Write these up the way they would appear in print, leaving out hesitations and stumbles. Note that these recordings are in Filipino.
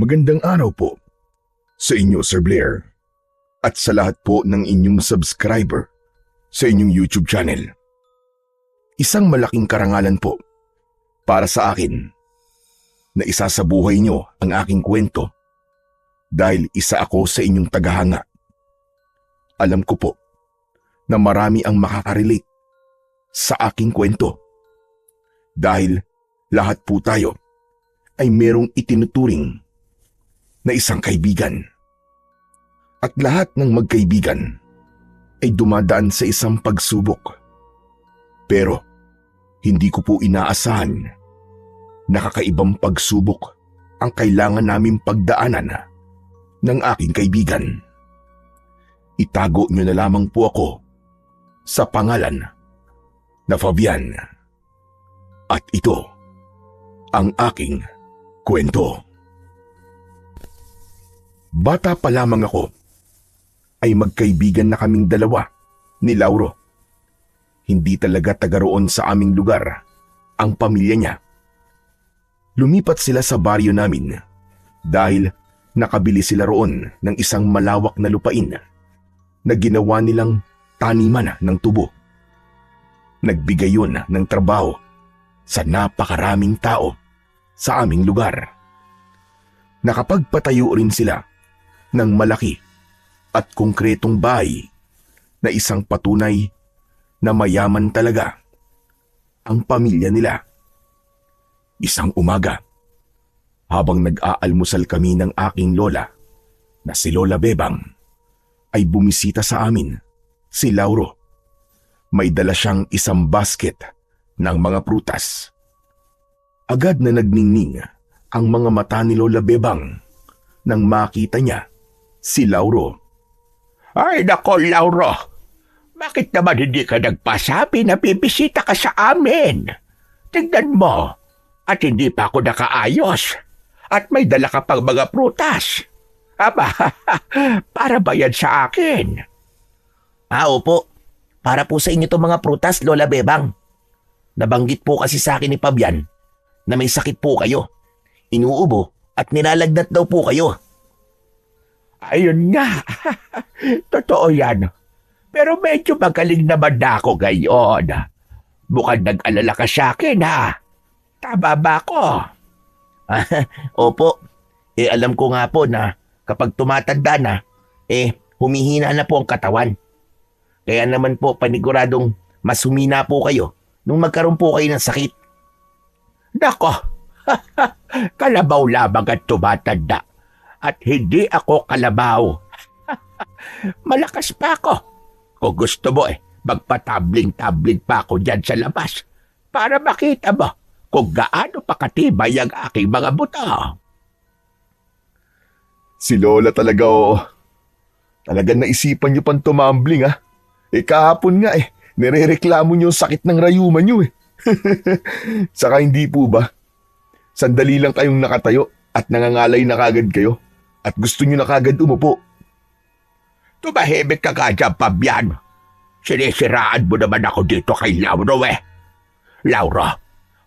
Magandang araw po sa inyo, Sir Blair, at sa lahat po ng inyong subscriber sa inyong YouTube channel. Isang malaking karangalan po para sa akin na isa sa buhay nyo ang aking kwento dahil isa ako sa inyong tagahanga. Alam ko po na marami ang makakarelate sa aking kwento dahil lahat po tayo ay merong itinuturing na isang kaibigan. At lahat ng magkaibigan ay dumadaan sa isang pagsubok. Pero hindi ko po inaasahan na kakaibang pagsubok ang kailangan naming pagdaanan ng aking kaibigan. Itago niyo na lamang po ako sa pangalan na Fabian. At ito ang aking kwento. Bata pa lamang ako ay magkaibigan na kaming dalawa ni Lauro. Hindi talaga taga roon sa aming lugar ang pamilya niya. Lumipat sila sa baryo namin dahil nakabili sila roon ng isang malawak na lupain na ginawa nilang taniman ng tubo. Nagbigay yun ng trabaho sa napakaraming tao sa aming lugar. Nakapagpatayo rin sila ng malaki at konkretong bahay na isang patunay na mayaman talaga ang pamilya nila. Isang umaga, habang nag-aalmusal kami ng aking lola na si Lola Bebang, ay bumisita sa amin si Lauro. May dala siyang isang basket ng mga prutas. Agad na nagningning ang mga mata ni Lola Bebang nang makita niya si Lauro. Ay nako, Lauro. Bakit naman hindi ka nagpasabi na bibisita ka sa amin? Tignan mo. At hindi pa ako nakaayos. At may dala ka pang mga prutas. Aba, para ba yan sa akin? Opo. Para po sa inyo itong mga prutas, Lola Bebang. Nabanggit po kasi sa akin ni Fabian na may sakit po kayo. Inuubo at nilalagnat daw po kayo. Ayun nga. Totoo yan. Pero medyo magaling naman na ako ngayon. Mukhang nag-alala ka sa akin, ha? Tama ba ako? Opo. Alam ko nga po na kapag tumatanda na, humihina na po ang katawan. Kaya naman po paniguradong mas humina po kayo nung magkaroon po kayo ng sakit. Nako, kalabaw lamang at tumatanda. At hindi ako kalabaw. Malakas pa ako. Kung gusto mo magpatabling-tabling pa ako dyan sa labas para makita mo kung gaano pa katibay ang aking mga buto. Si Lola talaga Talagang naisipan niyo pang tumambling ha. Kahapon nga nirereklamo niyo yung sakit ng rayuman niyo Saka hindi po ba? Sandali lang kayong nakatayo at nangangalay na kagad kayo. At gusto niyo na kagad umupo. Tumahimik ka nga dyan, Fabian. Sinisiraan mo naman ako dito kay Lauro Lauro,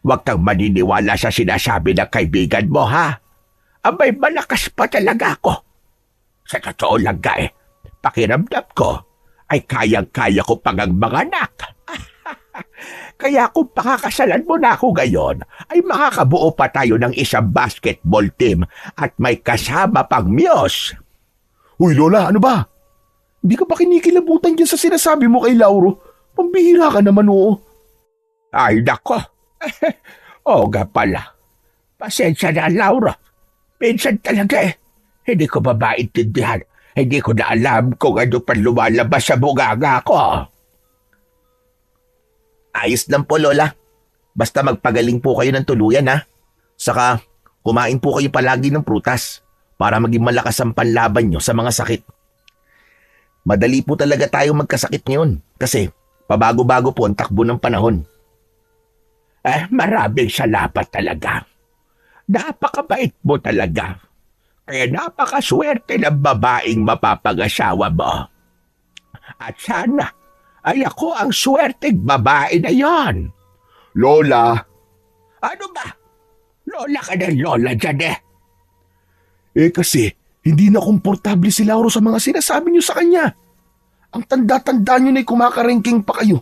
huwag kang maniniwala sa sinasabi ng kaibigan mo, ha? Abay, malakas pa talaga ako. Sa totoo lang nga pakiramdam ko ay kayang-kaya ko pang ang mga anak. Kaya kung pakakasalan mo na ako ngayon, ay makakabuo pa tayo ng isang basketball team at may kasama pang muse. Uy Lola, ano ba? Hindi ka ba kinikilabutan dyan sa sinasabi mo kay Lauro? Pambihira ka naman Ay nako. Oo nga pala. Pasensya na, Lauro. Minsan talaga hindi ko ba maintindihan. Hindi ko na alam kung ano pa lumalabas sa bunganga ko. Ayos lang po, Lola. Basta magpagaling po kayo ng tuluyan, ha? Saka, kumain po kayo palagi ng prutas para maging malakas ang panlaban nyo sa mga sakit. Madali po talaga tayo magkasakit ngayon kasi pabago-bago po ang takbo ng panahon. Maraming salamat talaga. Napakabait mo talaga. Kaya napakaswerte ng babaeng mapapag-asawa mo. At sana ay ako ang swerteng babae na yon. Lola! Ano ba? Lola ka ng lola dyan Kasi hindi na komportable si Lauro sa mga sinasabi niyo sa kanya. Ang tanda-tanda niyo na'y kumakarengking pa kayo.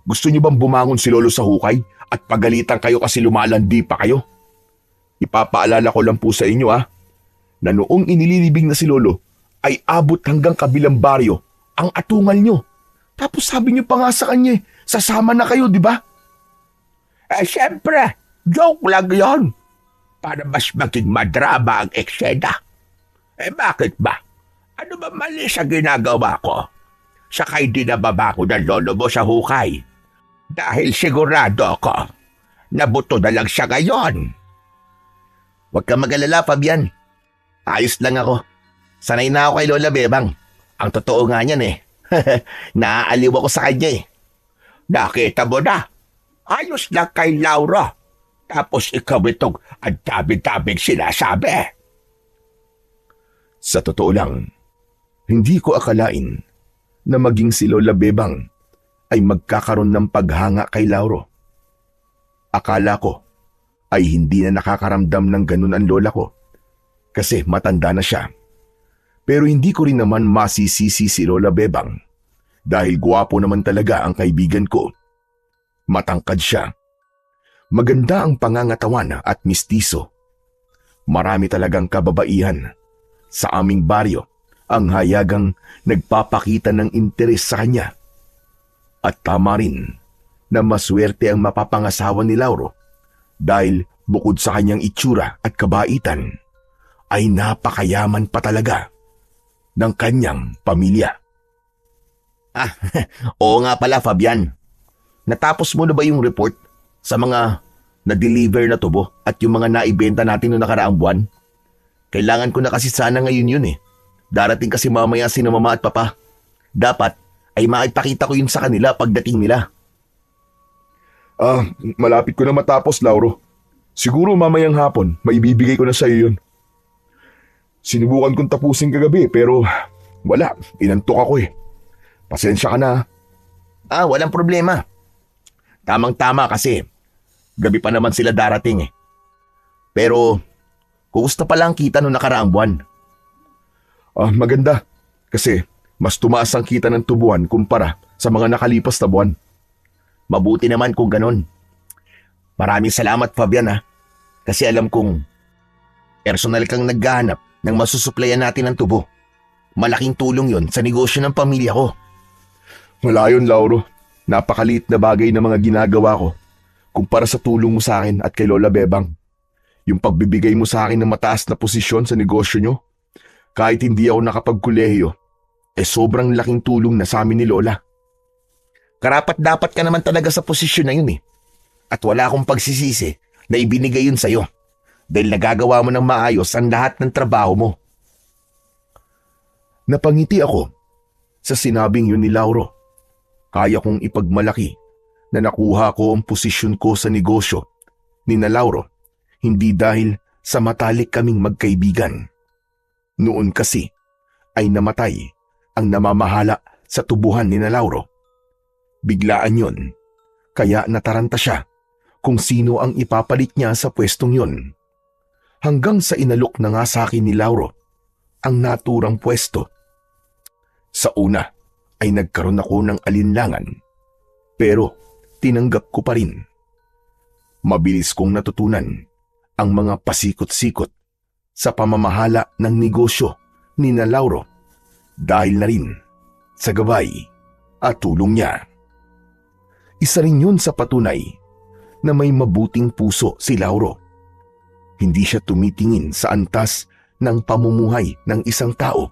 Gusto niyo bang bumangon si Lolo sa hukay at pagalitan kayo kasi lumalandi pa kayo? Ipapaalala ko lang po sa inyo na noong inililibing na si Lolo ay abot hanggang kabilang baryo ang atungal niyo. Tapos sabi niyo pa nga sa kanya, sasama na kayo, di ba? Siyempre, joke lang yon. Para mas maging madrama ang eksena. Bakit ba? Ano ba mali sa ginagawa ko? Sakay din na baba ko ng lolo mo sa hukay. Dahil sigurado ako, nabuto na lang siya ngayon. Huwag kang mag-alala, Fabian. Ayos lang ako. Sanay na ako kay Lola Bebang. Ang totoo nga niyan Naaaliw ako sa kanya Nakita mo na. Ayos lang kay Laura. Tapos ikaw itong ang dami-daming sinasabi. Sa totoo lang, hindi ko akalain na maging si Lola Bebang ay magkakaroon ng paghanga kay Lauro. Akala ko ay hindi na nakakaramdam ng ganun ang lola ko kasi matanda na siya. Pero hindi ko rin naman masisisi si Lola Bebang dahil gwapo naman talaga ang kaibigan ko. Matangkad siya. Maganda ang pangangatawan at mistiso. Marami talagang kababaihan. Sa aming baryo, ang hayagang nagpapakita ng interes sa kanya. At tama rin na maswerte ang mapapangasawa ni Lauro dahil bukod sa kanyang itsura at kabaitan, ay napakayaman pa talaga ng kanyang pamilya. Oo nga pala, Fabian. Natapos mo na ba yung report sa mga na-deliver na tubo at yung mga naibenta natin noong nakaraang buwan? Kailangan ko na kasi sana ngayon yun Darating kasi mamaya si mama at papa. Dapat ay maipakita ko yun sa kanila pagdating nila. Malapit ko na matapos, Lauro. Siguro mamayang hapon, maibibigay ko na sa iyo yun. Sinubukan kong tapusin kagabi pero wala, inantok ako Pasensya ka na. Walang problema. Tamang-tama kasi gabi pa naman sila darating Pero kumusta pala ang kita noong nakaraang buwan? Maganda. Kasi mas tumaas ang kita ng tubuan kumpara sa mga nakalipas na buwan. Mabuti naman kung ganon. Maraming salamat, Fabian Kasi alam kong personal kang naghahanap ng masusuplayan natin ng tubo. Malaking tulong yon sa negosyo ng pamilya ko. Wala yun, Lauro. Napakaliit na bagay na mga ginagawa ko kumpara sa tulong mo sa akin at kay Lola Bebang. Yung pagbibigay mo sa akin ng mataas na posisyon sa negosyo nyo, kahit hindi ako nakapagkolehiyo, sobrang laking tulong na sa amin ni Lola. Karapat-dapat ka naman talaga sa posisyon na yun At wala akong pagsisisi na ibinigay yun sa'yo dahil nagagawa mo ng maayos ang lahat ng trabaho mo. Napangiti ako sa sinabing yun ni Lauro. Kaya kong ipagmalaki na nakuha ko ang posisyon ko sa negosyo ni na Lauro, hindi dahil sa matalik kaming magkaibigan. Noon kasi ay namatay ang namamahala sa tubuhan ni na Lauro. Biglaan yon, kaya nataranta siya kung sino ang ipapalit niya sa pwestong yon. Hanggang sa inalok na nga sa akin ni Lauro ang naturang pwesto. Sa una ay nagkaroon ako ng alinlangan, pero tinanggap ko pa rin. Mabilis kong natutunan ang mga pasikot-sikot sa pamamahala ng negosyo ni na Lauro dahil na rin sa gabay at tulong niya. Isa rin yun sa patunay na may mabuting puso si Lauro. Hindi siya tumitingin sa antas ng pamumuhay ng isang tao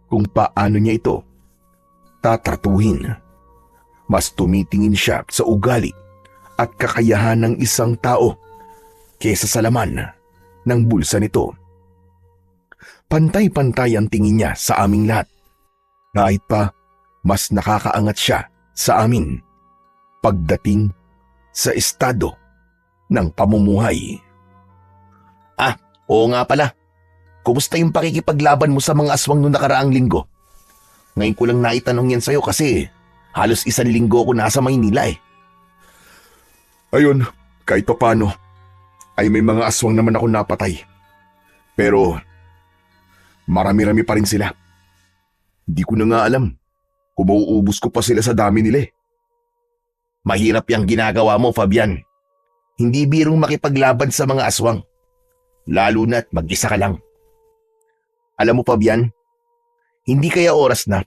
kung paano niya ito tatratuhin. Mas tumitingin siya sa ugali at kakayahan ng isang tao kesa sa laman ng bulsa nito. Pantay-pantay ang tingin niya sa aming lahat. Kahit pa mas nakakaangat siya sa amin pagdating sa estado ng pamumuhay. Oo nga pala. Kumusta yung pakikipaglaban mo sa mga aswang noong nakaraang linggo? Ngayon ko lang naitanong yan sa'yo kasi halos 1 linggo ko nasa Maynila Ayun, kahit pa paano, ay may mga aswang naman ako napatay. Pero Marami-rami pa rin sila. Hindi ko na nga alam kung mauubos ko pa sila sa dami nila eh. Mahirap yung ginagawa mo, Fabian. Hindi birong makipaglaban sa mga aswang. Lalo na't mag-isa ka lang. Alam mo, Fabian, hindi kaya oras na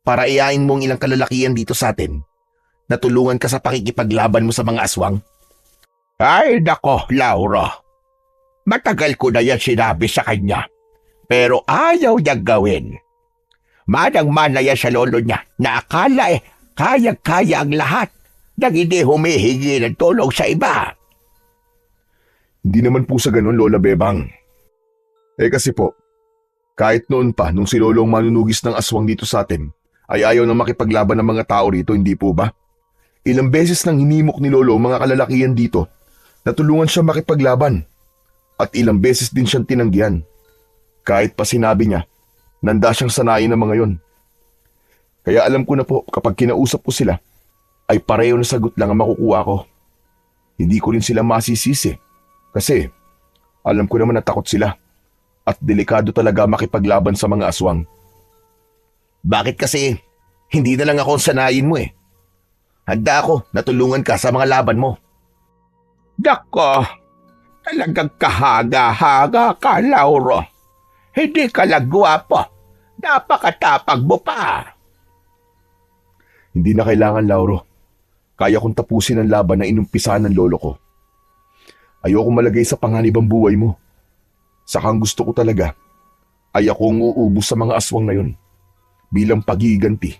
para iyain mo ang ilang kalalakihan dito sa atin na tulungan ka sa pakikipaglaban mo sa mga aswang? Ay, nako, Lauro. Matagal ko na yan sinabi sa kanya, pero ayaw niyang gawin. Manang-mana yan sa lolo niya na akala kaya-kaya ang lahat nang hindi humihingi ng tulong sa iba. Hindi naman po sa ganun, Lola Bebang. Kasi po, kahit noon pa nung si Lolo ang manunugis ng aswang dito sa atin, ay ayaw na makipaglaban ng mga tao rito, hindi po ba? Ilang beses nang hinimok ni Lolo ang mga kalalakihan dito na tulungan siya makipaglaban. At ilang beses din siyang tinanggihan. Kahit pa sinabi niya, nanda siyang sanayin ng mga yon. Kaya alam ko na po kapag kinausap ko sila, ay pareho na sagot lang ang makukuha ko. Hindi ko rin sila masisisi kasi alam ko naman na takot sila at delikado talaga makipaglaban sa mga aswang. Bakit kasi hindi na lang ako ang sanayin mo eh? Handa ako na tulungan ka sa mga laban mo. Nako, talagang kahaga-haga ka, Lauro. Hindi ka lang gwapo. Napakatapag mo pa. Hindi na kailangan, Lauro. Kaya kong tapusin ang laban na inumpisahan ng lolo ko. Ayoko malagay sa panganib ang buhay mo. Sakang gusto ko talaga ay akong uubos sa mga aswang na yun bilang pagiganti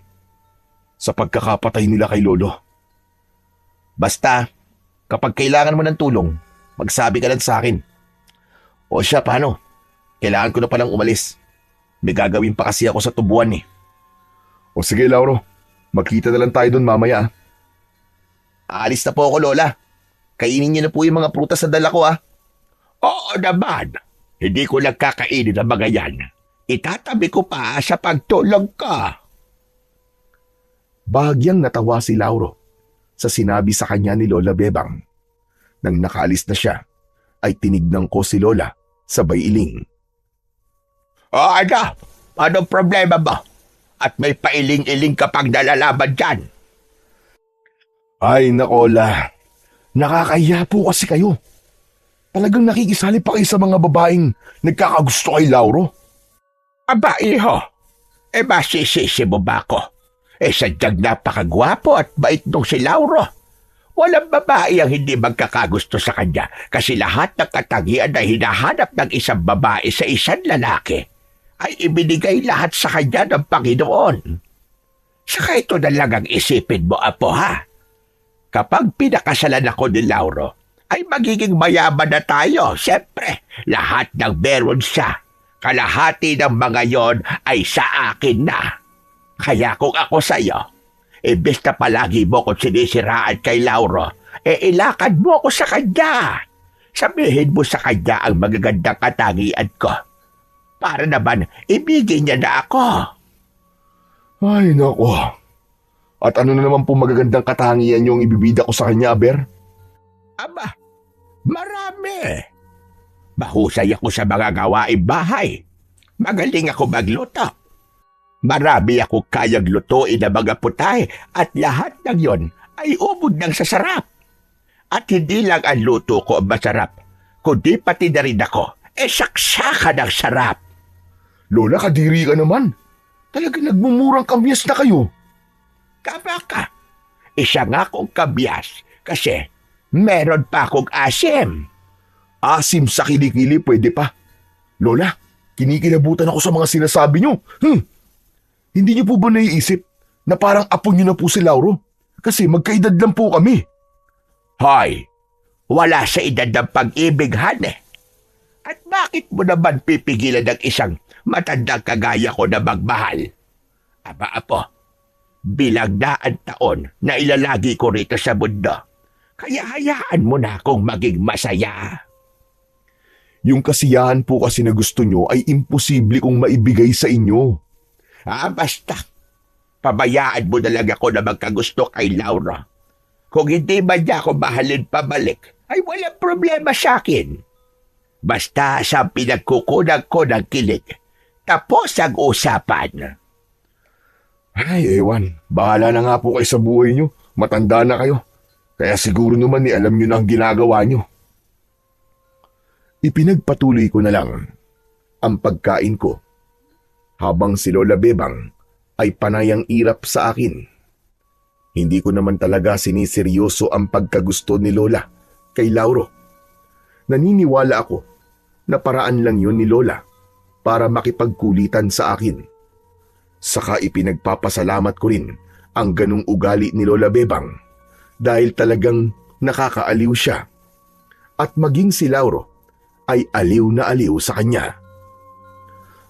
sa pagkakapatay nila kay lolo. Basta, kapag kailangan mo ng tulong, magsabi ka lang sa akin. O siya, paano? Kailangan ko na palang umalis. May gagawin pa kasi ako sa tubuan eh. O sige, Lauro. Magkita na lang tayo doon mamaya ah. Aalis na po ako, Lola. Kainin niyo na po yung mga prutas na dala ko ah. Oo naman. Hindi ko lang kakainin ang mga yan. Itatabi ko pa sa pagtulog ko. Bahagyang natawa si Lauro sa sinabi sa kanya ni Lola Bebang. Nang nakaalis na siya, ay tinignan ko si Lola sabay iling. O ano? Anong problema mo? At may pailing-iling ka pang nalalaban dyan. Ay nakola, nakakahiya po kasi kayo. Talagang nakikisali pa kayo sa mga babaeng nagkakagusto kay Lauro. Aba, iho. Masisisi mo ba ako? Sadyang napakagwapo at bait nung si Lauro. Walang babae ang hindi magkakagusto sa kanya kasi lahat ng katangian na hinahanap ng isang babae sa isang lalaki ay ibinigay lahat sa kanya ng Panginoon. Saka ito na lang ang isipin mo, Apo, ha? Kapag pinakasalan ako ni Lauro, ay magiging mayaman na tayo. Siyempre, lahat ng meron siya. Kalahati ng mga yon ay sa akin na. Kaya kung ako sa'yo, imbes na palagi mo kung sinisiraan kay Lauro, ilakad mo ako sa kanya. Sabihin mo sa kanya ang magagandang katangian ko. Para naman, ibigin niya na ako. Ay nako. At ano na naman po magagandang katangian yung ibibida ko sa kanya, Aber? Aba, marami. Mahusay ako sa mga gawaing bahay. Magaling ako magluto. Marami ako kayang lutuin na mga putay at lahat ng yon ay ubod ng sasarap. At hindi lang ang luto ko ang masarap, kundi pati na rin ako, saksakan ng sarap. Lola, kadiri ka naman. Talaga nagmumurang kamyas na kayo. Tama ka. Isa nga akong kabyas kasi meron pa akong asim. Asim sa kilikili, pwede pa. Lola, kinikilabutan ako sa mga sinasabi nyo. Hindi niyo po ba naiisip na parang apo niyo na po si Lauro? Kasi magkaedad lang po kami. Hoy, wala sa edad ng pag-ibig, Han eh. At bakit mo naman pipigilan ng isang matandang kagaya ko na magmahal? Aba, Apo, bilang daan taon na ilalagi ko rito sa mundo, kaya hayaan mo na akong maging masaya. Yung kasiyahan po kasi na gusto nyo ay imposible kong maibigay sa inyo. Basta, pabayaan mo na lang ako na magkagusto kay Laura. Kung hindi ba niya ako mahalin pabalik, ay walang problema sa akin. Basta sa pinagkukunan ko ng kilig, tapos ang usapan. Ay, ewan. Bahala na nga po kayo sa buhay nyo. Matanda na kayo. Kaya siguro naman alam nyo na ang ginagawa nyo. Ipinagpatuloy ko na lang ang pagkain ko habang si Lola Bebang ay panayang irap sa akin. Hindi ko naman talaga siniseryoso ang pagkagusto ni Lola kay Lauro. Naniniwala ako na paraan lang yun ni Lola para makipagkulitan sa akin. Saka ipinagpapasalamat ko rin ang ganung ugali ni Lola Bebang dahil talagang nakakaaliw siya. At maging si Lauro ay aliw na aliw sa kanya.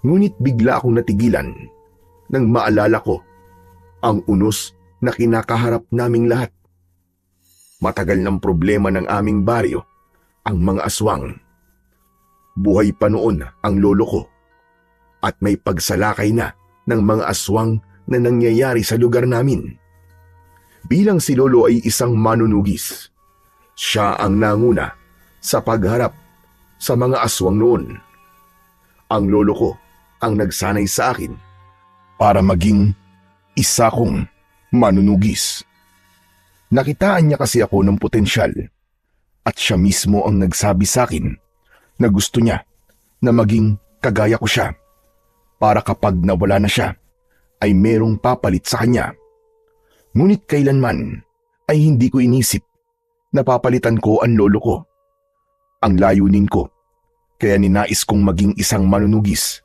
Ngunit bigla akong natigilan nang maalala ko ang unos na kinakaharap naming lahat. Matagal ng problema ng aming baryo ang mga aswang. Buhay pa noon ang lolo ko at may pagsalakay na ng mga aswang na nangyayari sa lugar namin. Bilang si lolo ay isang manunugis, siya ang nanguna sa pagharap sa mga aswang noon. Ang lolo ko ang nagsanay sa akin para maging isa kong manunugis. Nakitaan niya kasi ako ng potensyal at siya mismo ang nagsabi sa akin na gusto niya na maging kagaya ko siya para kapag nawala na siya ay merong papalit sa kanya. Ngunit kailanman ay hindi ko inisip na papalitan ko ang lolo ko. Ang layunin ko, kaya ninais kong maging isang manunugis,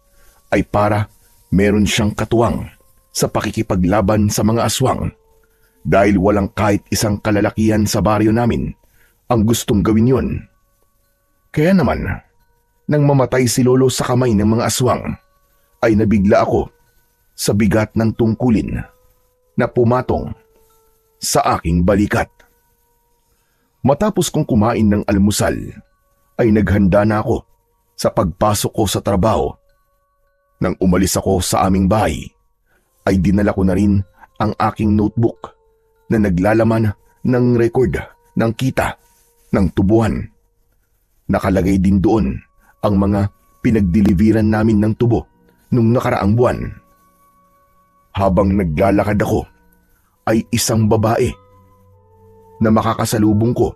ay para meron siyang katuwang sa pakikipaglaban sa mga aswang dahil walang kahit isang kalalakihan sa baryo namin ang gustong gawin yon. Kaya naman, nang mamatay si lolo sa kamay ng mga aswang, ay nabigla ako sa bigat ng tungkulin na pumatong sa aking balikat. Matapos kong kumain ng almusal, ay naghanda na ako sa pagpasok ko sa trabaho. Nang umalis ako sa aming bahay, ay dinala ko na rin ang aking notebook na naglalaman ng record ng kita ng tubuhan. Nakalagay din doon ang mga pinagdeliveran namin ng tubo nung nakaraang buwan. Habang naglalakad ako, ay isang babae na makakasalubong ko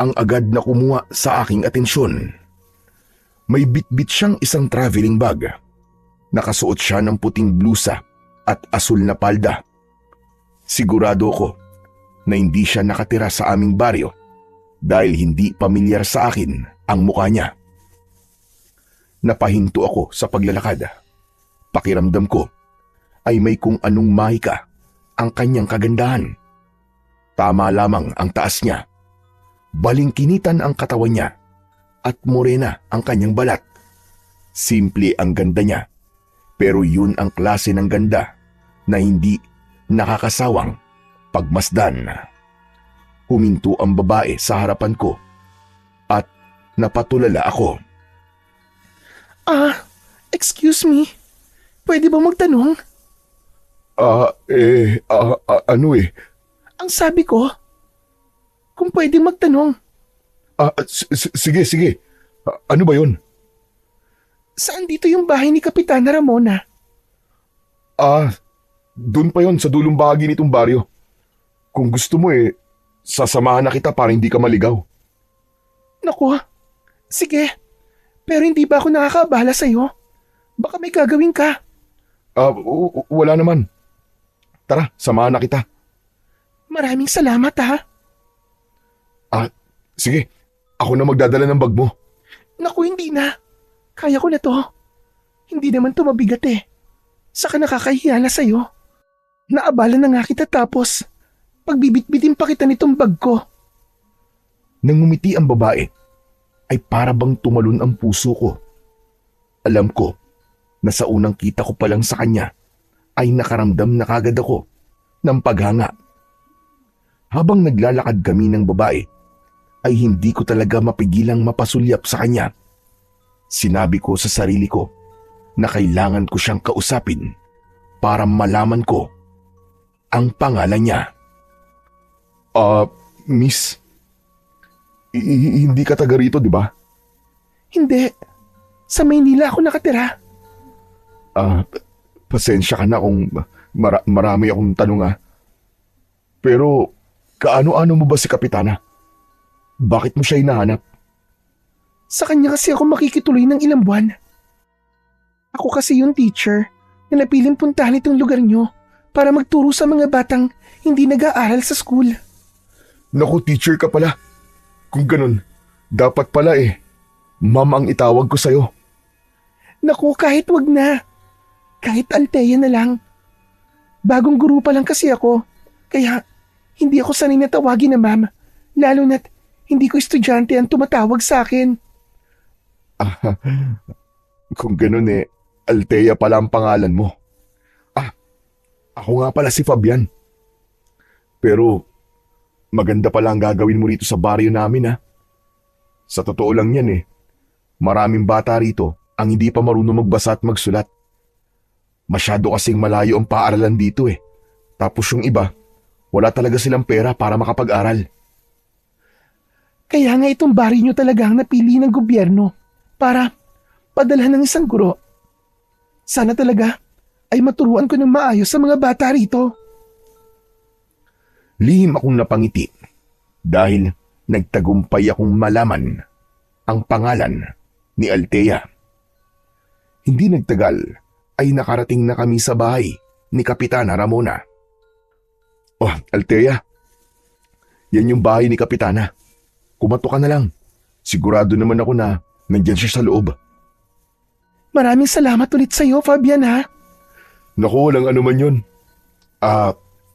ang agad na kumuha sa aking atensyon. May bitbit siyang isang traveling bag. Nakasuot siya ng puting blusa at asul na palda. Sigurado ko na hindi siya nakatira sa aming baryo dahil hindi pamilyar sa akin ang mukha niya. Napahinto ako sa paglalakad. Pakiramdam ko ay may kung anong mahika ang kanyang kagandahan. Tama lamang ang taas niya. Balingkinitan ang katawan niya at morena ang kanyang balat. Simple ang ganda niya, pero yun ang klase ng ganda na hindi nakakasawang pagmasdan. Huminto ang babae sa harapan ko at napatulala ako. Excuse me, pwede ba magtanong? Ano eh? Ang sabi ko, kung pwede magtanong. Sige. Ano ba yun? Saan dito yung bahay ni Kapitana Ramona? Doon pa yon sa dulong bahagi nitong baryo. Kung gusto mo sasamahan na kita para hindi ka maligaw. Naku, sige. Pero hindi ba ako nakakaabala sa'yo? Baka may gagawin ka. Wala naman. Tara, samahan na kita. Maraming salamat ha. Sige. Ako na magdadala ng bag mo. Naku, hindi na. Kaya ko na to. Hindi naman to mabigat eh. Saka nakakahiya na sa'yo. Naabala na nga kita tapos pagbibitbitin pa kita nitong bag ko. Nang ngumiti ang babae, ay para bang tumalon ang puso ko. Alam ko na sa unang kita ko pa lang sa kanya ay nakaramdam na kagad ako ng paghanga. Habang naglalakad kami ng babae, ay hindi ko talaga mapigilang mapasulyap sa kanya. Sinabi ko sa sarili ko na kailangan ko siyang kausapin para malaman ko ang pangalan niya. Miss, hindi ka taga rito, di ba? Hindi. Sa Maynila ako nakatira. Ah, pasensya ka na kung marami akong tanong Pero, kaano-ano mo ba si Kapitana? Bakit mo siya hinahanap? Sa kanya kasi ako makikituloy ng ilang buwan. Ako kasi yung teacher na napiling puntahan itong lugar nyo para magturo sa mga batang hindi nag-aaral sa school. Naku, teacher ka pala. Kung ganun, dapat pala ma'am ang itawag ko sa'yo. Naku, kahit wag na. Kahit Althea na lang. Bagong guro pa lang kasi ako, kaya hindi ako sanay na tawagin na ma'am, lalo na't hindi ko estudyante ang tumatawag sa akin. Kung ganun Althea pala ang pangalan mo. Ako nga pala si Fabian. Pero, maganda pala ang gagawin mo rito sa baryo namin Sa totoo lang yan maraming bata rito ang hindi pa marunong magbasa at magsulat. Masyado kasing malayo ang paaralan dito Tapos yung iba, wala talaga silang pera para makapag-aral. Kaya nga itong baryo nyo talaga ang napili ng gobyerno para padalhan ng isang guro. Sana talaga ay maturuan ko ng maayos sa mga bata rito. Lihim akong napangiti dahil nagtagumpay akong malaman ang pangalan ni Althea. Hindi nagtagal ay nakarating na kami sa bahay ni Kapitana Ramona. Oh, Althea, yan yung bahay ni Kapitana. Kumato ka na lang. Sigurado naman ako na nandyan siya sa loob. Maraming salamat ulit sa iyo, Fabian Naku, walang anuman yun.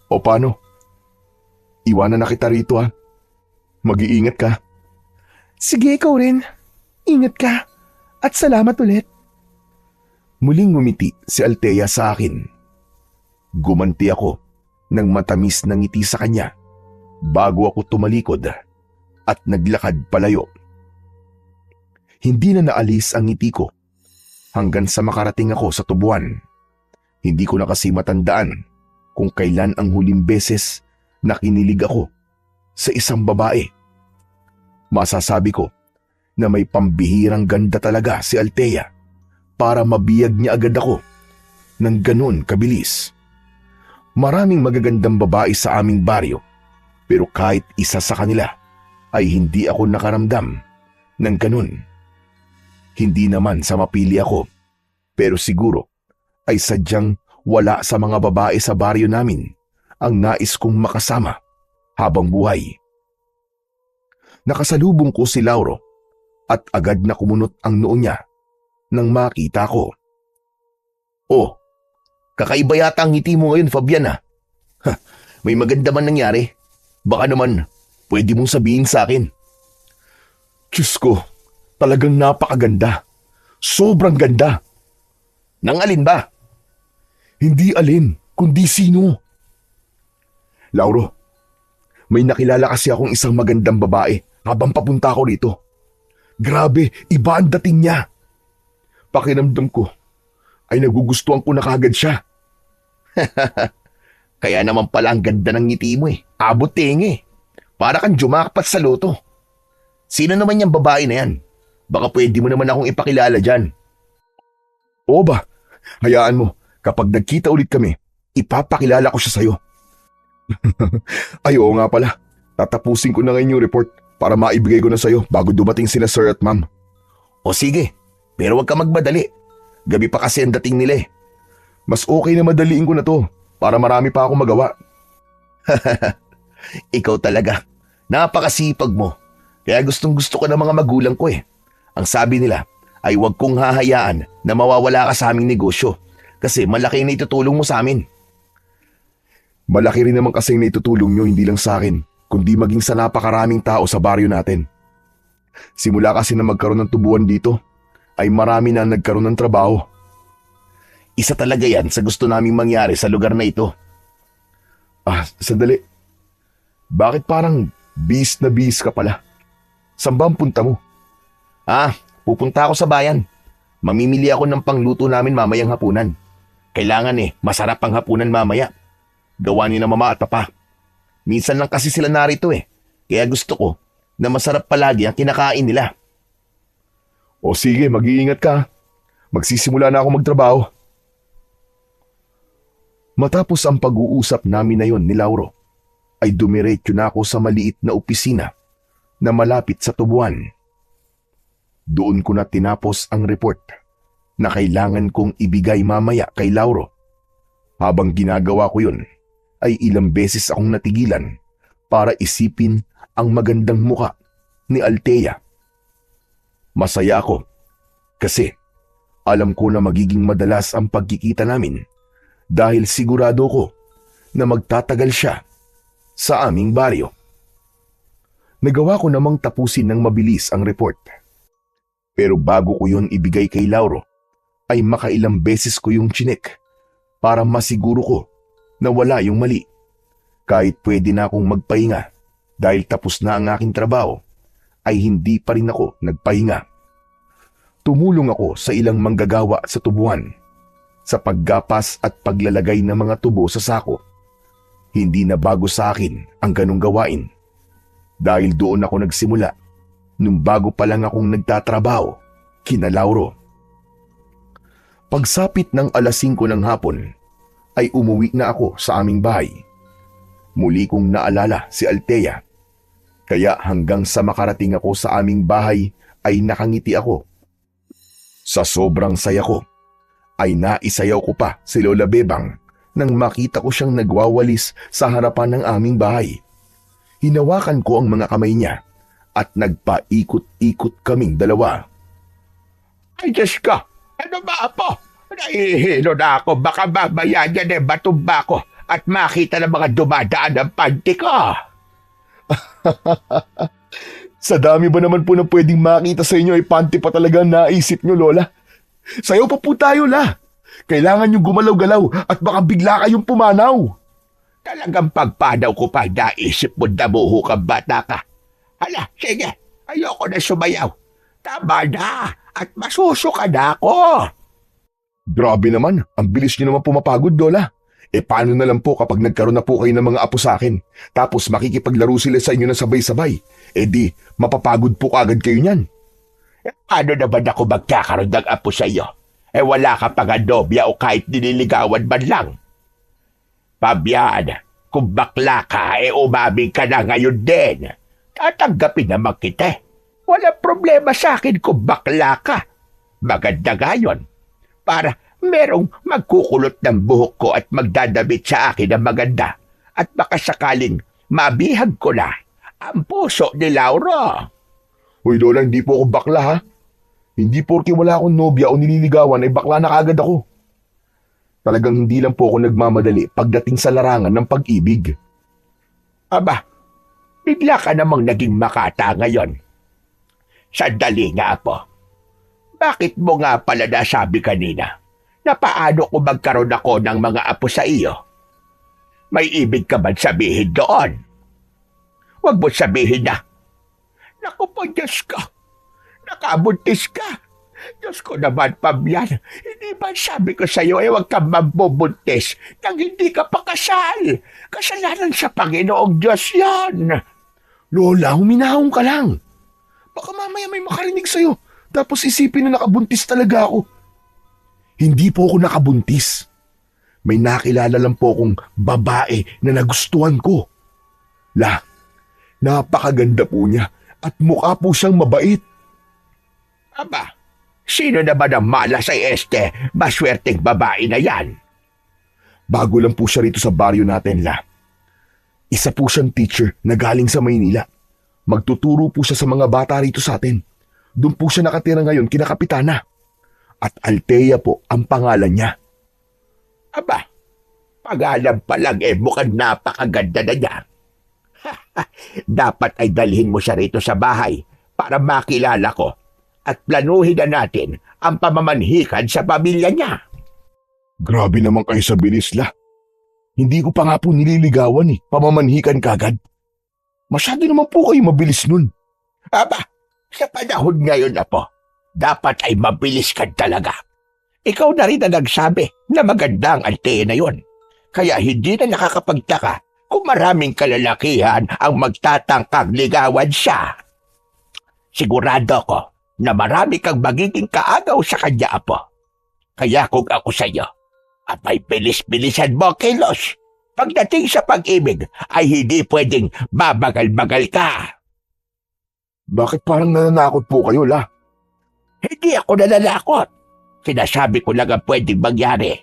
O paano? Iwanan na kita rito Mag-iingat ka. Sige, ikaw rin. Ingat ka. At salamat ulit. Muling ngumiti si Althea sa akin. Gumanti ako ng matamis na ngiti sa kanya bago ako tumalikod at naglakad palayo. Hindi na naalis ang ngiti ko hanggang sa makarating ako sa tubuan. Hindi ko na kasi matandaan kung kailan ang huling beses na kinilig ako sa isang babae. Masasabi ko na may pambihirang ganda talaga si Althea para mabiyag niya agad ako ng ganun kabilis. Maraming magagandang babae sa aming baryo pero kahit isa sa kanila ay hindi ako nakaramdam ng ganun. Hindi naman sa mapili ako pero siguro ay sadyang wala sa mga babae sa baryo namin ang nais kong makasama habang buhay. Nakasalubong ko si Lauro at agad na kumunot ang noo niya nang makita ko. Oh, kakaiba yata ang ngiti mo ngayon, Fabian May maganda man nangyari. Baka naman pwede mong sabihin sa akin. Diyos ko, talagang napakaganda. Sobrang ganda. Nang alin ba? Hindi alin, kundi sino. Lauro, may nakilala kasi akong isang magandang babae habang papunta ako rito. Grabe, iba ang dating niya. Pakiramdam ko ay nagugustuhan ko na kagad siya. Kaya naman pala ang ganda ng ngiti mo Abot tingi. Para kang jumakpat sa loto. Sino naman yung babae na yan? Baka pwede mo naman akong ipakilala dyan. Oo ba? Hayaan mo, kapag nagkita ulit kami, ipapakilala ko siya sa'yo. Ay oo nga pala, tatapusin ko na ngayon yung report para maibigay ko na sa'yo bago dumating sila sir at ma'am. O sige, pero huwag ka magmadali. Gabi pa kasi ang dating nila Mas okay na madaliin ko na to para marami pa akong magawa. Ikaw talaga, napakasipag mo. Kaya gustong gusto ko ng mga magulang ko Ang sabi nila ay huwag kong hahayaan na mawawala ka sa aming negosyo kasi malaki na itutulong mo sa amin. Malaki rin naman kasi na itutulong nyo hindi lang sa akin kundi maging sa napakaraming tao sa baryo natin. Simula kasi na magkaroon ng tubuan dito ay marami na nagkaroon ng trabaho. Isa talaga yan sa gusto naming mangyari sa lugar na ito. Sandali. Bakit parang bis na bis ka pala? Saan ba ang punta mo? Pupunta ako sa bayan. Mamimili ako ng pangluto namin mamayang hapunan. Kailangan masarap ang hapunan mamaya. Gawa ni na mama at papa. Minsan lang kasi sila narito Kaya gusto ko na masarap palagi ang kinakain nila. O sige, mag-iingat ka. Magsisimula na ako magtrabaho. Matapos ang pag-uusap namin na yon ni Lauro, ay dumiretso na ako sa maliit na opisina na malapit sa tubuan. Doon ko na tinapos ang report na kailangan kong ibigay mamaya kay Lauro. Habang ginagawa ko yun, ay ilang beses akong natigilan para isipin ang magandang muka ni Althea. Masaya ako kasi alam ko na magiging madalas ang pagkikita namin dahil sigurado ko na magtatagal siya sa aming baryo. Nagawa ko namang tapusin ng mabilis ang report. Pero bago ko yon ibigay kay Lauro, ay makailang beses ko yung chinek para masiguro ko na wala yung mali. Kahit pwede na akong magpahinga dahil tapos na ang aking trabaho, ay hindi pa rin ako nagpahinga. Tumulong ako sa ilang manggagawa sa tubuan sa paggapas at paglalagay ng mga tubo sa sako. Hindi na bago sa akin ang ganong gawain dahil doon ako nagsimula nung bago pa lang akong nagtatrabaho kina Lauro. Pagsapit ng 5:00 ng hapon ay umuwi na ako sa aming bahay. Muli kong naalala si Althea, kaya hanggang sa makarating ako sa aming bahay ay nakangiti ako. Sa sobrang saya ko, ay naisayaw ko pa si Lola Bebang nang makita ko siyang nagwawalis sa harapan ng aming bahay. Hinawakan ko ang mga kamay niya at nagpaikot-ikot kaming dalawa. Ay, Diyos ko! Ano ba, Apo? Nahihilo na ako. Baka mamaya dyan batumba ko at makita ng mga dumadaan ng panty ko. Sa dami ba naman po na pwedeng makita sa inyo ay panty pa talaga naisip nyo, Lola? Sayo pa po tayo, La. Kailangan nyo gumalaw-galaw at baka bigla kayong pumanaw. Talagang pagpanaw ko pa naisip mo damuho kang bata ka. Hala, sige, ayoko na sumayaw. Tama na at masusuka na ako. Grabe naman, ang bilis nyo naman pumapagod, Lola. Paano na lang po kapag nagkaroon na po kayo ng mga apo sa akin, tapos makikipaglaro sila sa inyo na sabay-sabay? Di, mapapagod po kagad kayo niyan. Paano naman ako magkakaroon ng apo sa iyo? Wala ka pa nga nobya o kahit nililigawan man lang. Pabian, kung bakla ka, umaming ka na ngayon din. Tatanggapin naman kita. Walang problema sa akin kung bakla ka. Maganda ngayon. Para merong magkukulot ng buhok ko at magdadabit sa akin ng maganda. At baka sakaling mabihag ko na ang puso ni Lauro. Hoy, Lola, hindi po ako bakla, ha? Hindi porke wala akong nobya o nililigawan ay bakla na kagad ako. Talagang hindi lang po ako nagmamadali pagdating sa larangan ng pag-ibig. Aba, bigla ka namang naging makata ngayon. Sandali nga po. Bakit mo nga pala nasabi kanina na paano kung magkaroon ako ng mga apo sa iyo? May ibig ka ba sabihin doon? Huwag mo sabihin na. Naku po, Diyos ko. Nakabuntis ka. Diyos ko naman, Pabian. Hindi ba sabi ko sa iyo, huwag kang mabubuntis nang hindi ka pa kasal. Kasalanan sa Panginoong Diyos yan. Lola, huminahon ka lang. Baka mamaya may makarinig sa'yo, tapos isipin na nakabuntis talaga ako. Hindi po ako nakabuntis. May nakilala lang po akong babae na nagustuhan ko. Napakaganda po niya at mukha po siyang mabait. Aba, sino naman ang malas ay maswerteng babae na yan? Bago lang po siya rito sa baryo natin, La. Isa po siyang teacher na galing sa Maynila. Magtuturo po siya sa mga bata rito sa atin. Doon po siya nakatira ngayon kina Kapitana. At Althea po ang pangalan niya. Aba, pangalan pa lang mukhang napakaganda na niya. Dapat ay dalhin mo siya rito sa bahay para makilala ko at planuhin na natin ang pamamanhikan sa pamilya niya. Grabe naman kayo sa bilis, La. Hindi ko pa nga po nililigawan pamamanhikan kagad. Masyado naman po kayo mabilis nun. Aba, sa panahon ngayon na po, dapat ay mabilis ka talaga. Ikaw na rin na nagsabi na maganda ang Althea na yon. Kaya hindi na nakakapagtaka kung maraming kalalakihan ang magtatangkang ligawan siya. Sigurado ko na marami kang magiging kaagaw sa kanya, Apo. Kaya kung ako sa iyo, Abay, bilis-bilisan mo, kilos. Pagdating sa pag-ibig, ay hindi pwedeng babagal-bagal ka. Bakit parang nananakot po kayo, La? Hindi ako nananakot. Sinasabi ko lang ang pwedeng mangyari.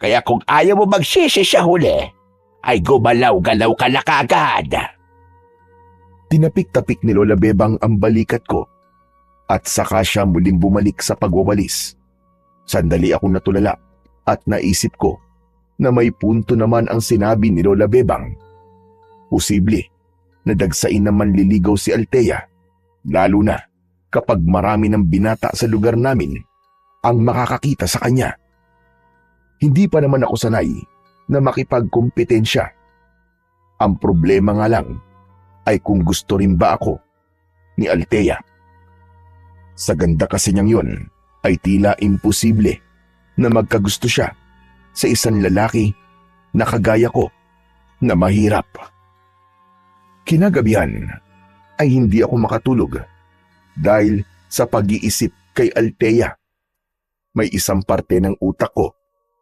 Kaya kung ayaw mo magsisi sa huli, ay gumalaw-galaw ka na kaagad. Tinapik-tapik ni Lola Bebang ang balikat ko at saka siya muling bumalik sa pagwawalis. Sandali akong natulala at naisip ko na may punto naman ang sinabi ni Lola Bebang. Posible na dagsain na manliligaw si Althea, lalo na kapag marami ng binata sa lugar namin ang makakakita sa kanya. Hindi pa naman ako sanay na makipagkompetensya. Ang problema nga lang ay kung gusto rin ba ako ni Althea. Sa ganda kasi niyang yun ay tila imposible na magkagusto siya sa isang lalaki na kagaya ko na mahirap. Kinagabihan ay hindi ako makatulog dahil sa pag-iisip kay Althea. May isang parte ng utak ko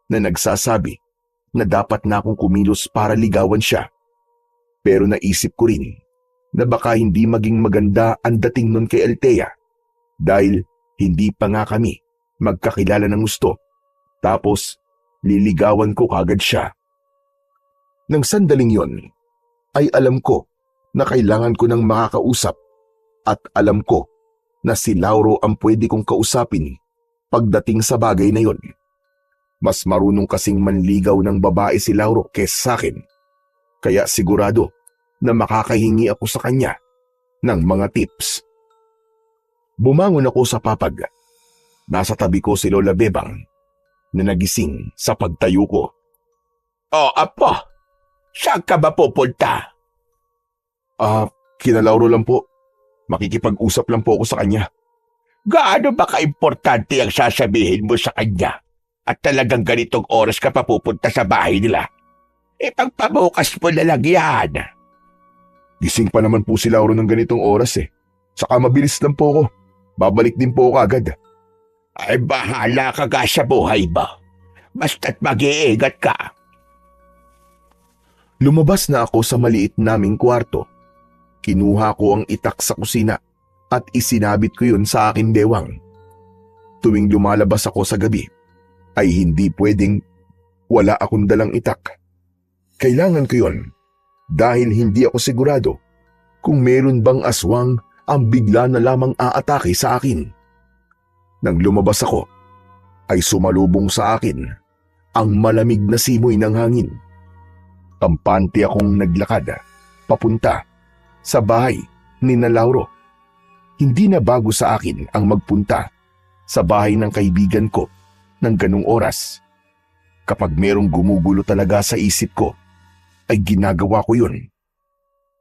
na nagsasabi na dapat na akong kumilos para ligawan siya. Pero naisip ko rin na baka hindi maging maganda ang dating nun kay Althea dahil hindi pa nga kami magkakilala ng gusto. Tapos liligawan ko kagad siya. Nang sandaling yon ay alam ko na kailangan ko ng makakausap at alam ko na si Lauro ang pwede kong kausapin pagdating sa bagay na yon. Mas marunong kasing manligaw ng babae si Lauro kaysa sa akin, kaya sigurado na makakahingi ako sa kanya ng mga tips. Bumangon ako sa papag. Nasa tabi ko si Lola Bebang na nagising sa pagtayo ko. O apo, saan ka ba pupunta? Kina Lauro lang po. Makikipag-usap lang po ako sa kanya. Gaano ba kaimportante ang sasabihin mo sa kanya? At talagang ganitong oras ka pa pupunta sa bahay nila? Pagpabukas mo na lang yan. Gising pa naman po si Lauro ng ganitong oras eh. Saka mabilis lang po ako. Babalik din po ako agad. Ay bahala ka ga sa buhay mo. Basta't mag-iingat ka. Lumabas na ako sa maliit naming kwarto. Kinuha ko ang itak sa kusina at isinabit ko yun sa aking bewang. Tuwing lumalabas ako sa gabi, ay hindi pwedeng wala akong dalang itak. Kailangan ko yun dahil hindi ako sigurado kung meron bang aswang ang bigla na lamang aatake sa akin. Nang lumabas ako, ay sumalubong sa akin ang malamig na simoy ng hangin. Kampante akong naglakad papunta sa bahay ni Lauro. Hindi na bago sa akin ang magpunta sa bahay ng kaibigan ko ng ganung oras. Kapag merong gumugulo talaga sa isip ko, ay ginagawa ko yun.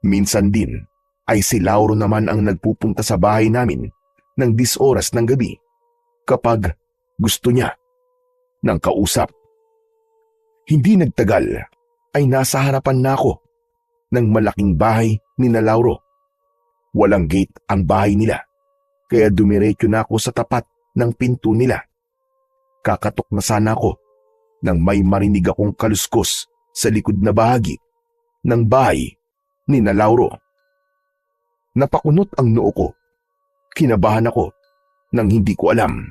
Minsan din ay si Lauro naman ang nagpupunta sa bahay namin ng 10 oras ng gabi kapag gusto niya ng kausap. Hindi nagtagal ay nasa harapan na ako ng malaking bahay ni Lauro. Walang gate ang bahay nila, kaya dumiretso na ako sa tapat ng pinto nila. Kakatok na sana ako nang may marinig akong kaluskos sa likod na bahagi ng bahay ni Lauro. Napakunot ang noo ko. Kinabahan ako nang hindi ko alam.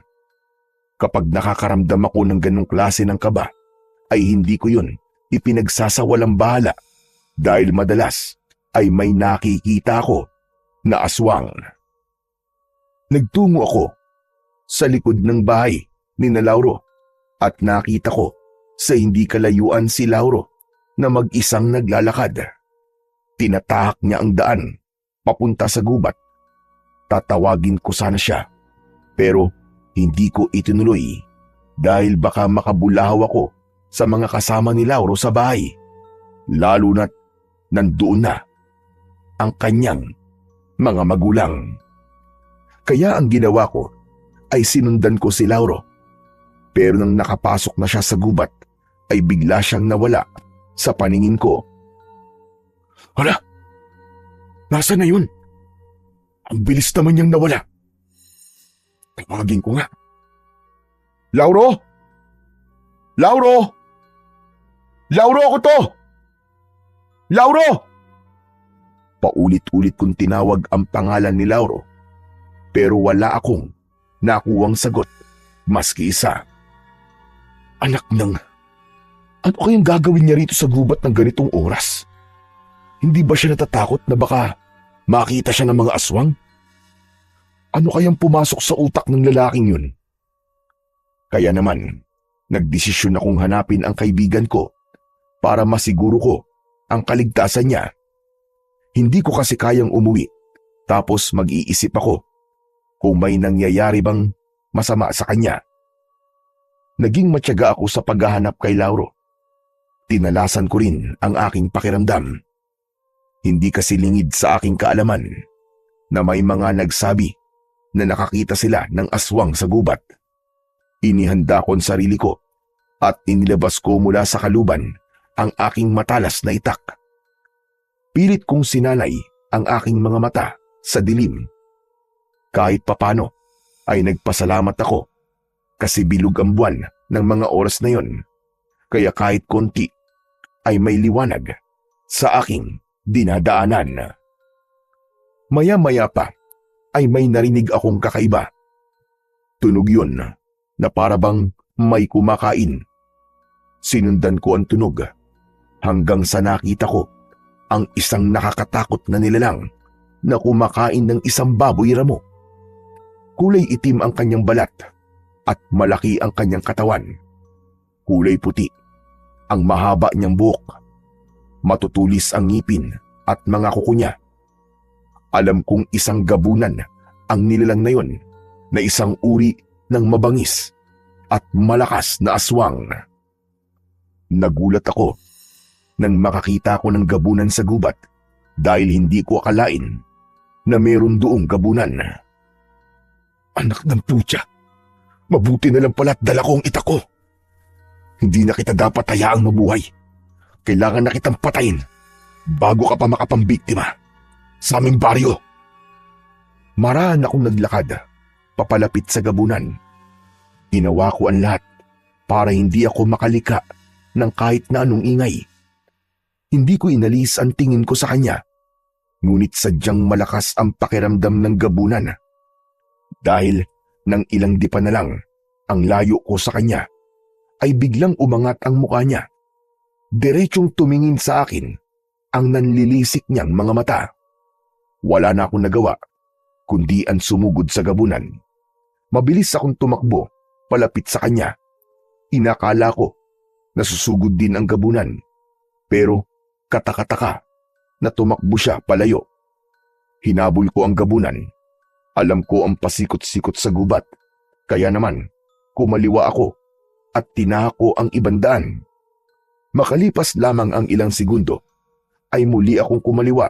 Kapag nakakaramdam ako ng ganong klase ng kaba, ay hindi ko yun ipinagsasawalang bahala dahil madalas ay may nakikita ako na aswang. Nagtungo ako sa likod ng bahay ni Lauro at nakita ko sa hindi kalayuan si Lauro na mag-isang naglalakad. Tinatahak niya ang daan papunta sa gubat. Tatawagin ko sana siya pero hindi ko itinuloy dahil baka makabulahaw ako sa mga kasama ni Lauro sa bahay. Lalo na't nandoon na ang kanyang mga magulang. Kaya ang ginawa ko ay sinundan ko si Lauro. Pero nang nakapasok na siya sa gubat, ay bigla siyang nawala sa paningin ko. Hala! Nasaan na yun? Ang bilis naman niyang nawala. Tawagin ko nga. Lauro! Lauro! Lauro ako to! Lauro! Paulit-ulit kong tinawag ang pangalan ni Lauro pero wala akong nakuwang sagot maski isa. Anak ng... Ano kayang gagawin niya rito sa gubat ng ganitong oras? Hindi ba siya natatakot na baka makita siya ng mga aswang? Ano kayang pumasok sa utak ng lalaking yun? Kaya naman, nagdesisyon akong hanapin ang kaibigan ko para masiguro ko ang kaligtasan niya. Hindi ko kasi kayang umuwi tapos mag-iisip ako kung may nangyayari bang masama sa kanya. Naging matyaga ako sa paghahanap kay Lauro. Tinalasan ko rin ang aking pakiramdam. Hindi kasi lingid sa aking kaalaman na may mga nagsabi na nakakita sila ng aswang sa gubat. Inihanda ko ang sarili ko at inilabas ko mula sa kaluban ang aking matalas na itak. Pilit kong sinalay ang aking mga mata sa dilim. Kahit papano ay nagpasalamat ako kasi bilog ang buwan ng mga oras na yon. Kaya kahit konti ay may liwanag sa aking dinadaanan. Maya-maya pa ay may narinig akong kakaiba. Tunog yun na parabang may kumakain. Sinundan ko ang tunog hanggang sa nakita ko ang isang nakakatakot na nilalang na kumakain ng isang baboy ramo. Kulay itim ang kanyang balat at malaki ang kanyang katawan. Kulay puti ang mahaba niyang buhok. Matutulis ang ngipin at mga kuko niya. Alam kong isang gabunan ang nilalang na yon na isang uri ng mabangis at malakas na aswang. Nagulat ako nang makakita ko ng gabunan sa gubat dahil hindi ko akalain na meron doong gabunan. Anak ng putya, mabuti na lang pala't dala ko ang itak ko. Hindi na kita dapat hayaang mabuhay. Kailangan na kitang patayin bago ka pa makapambiktima sa aming baryo. Maraan akong naglakad papalapit sa gabunan. Ginawa ko ang lahat para hindi ako makalika ng kahit na anong ingay. Hindi ko inalis ang tingin ko sa kanya, ngunit sadyang malakas ang pakiramdam ng gabunan. Dahil nang ilang dipa na lang ang layo ko sa kanya, ay biglang umangat ang mukha niya. Diretsong tumingin sa akin ang nanlilisik niyang mga mata. Wala na akong nagawa, kundi ang sumugod sa gabunan. Mabilis akong tumakbo palapit sa kanya. Inakala ko na susugod din ang gabunan, pero katakataka na tumakbo siya palayo. Hinabol ko ang gabunan. Alam ko ang pasikot-sikot sa gubat, kaya naman kumaliwa ako at tinako ang ibang daan. Makalipas lamang ang ilang segundo, ay muli akong kumaliwa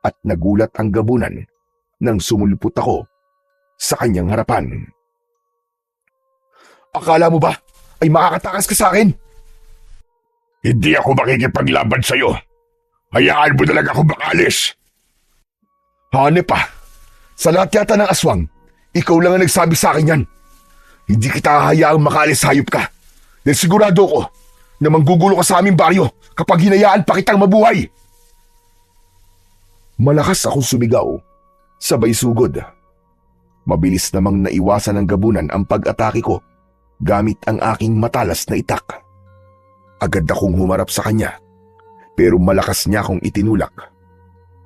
at nagulat ang gabunan nang sumulpot ako sa kanyang harapan. Akala mo ba ay makakatakas ka sa akin? Hindi ako makikipaglaban sa'yo. Hayaan mo na lang ako makalis. Hanep pa. Sa lahat yata ng aswang, ikaw lang ang nagsabi sa akin yan. Hindi kita hayaang makaalis, hayop ka. Dahil sigurado ko na manggugulo ka sa aming baryo kapag hinayaan pa kitang mabuhay. Malakas akong sumigaw, sabay sugod. Mabilis namang naiwasan ng gabunan ang pag-atake ko gamit ang aking matalas na itak. Agad akong humarap sa kanya, pero malakas niya akong itinulak.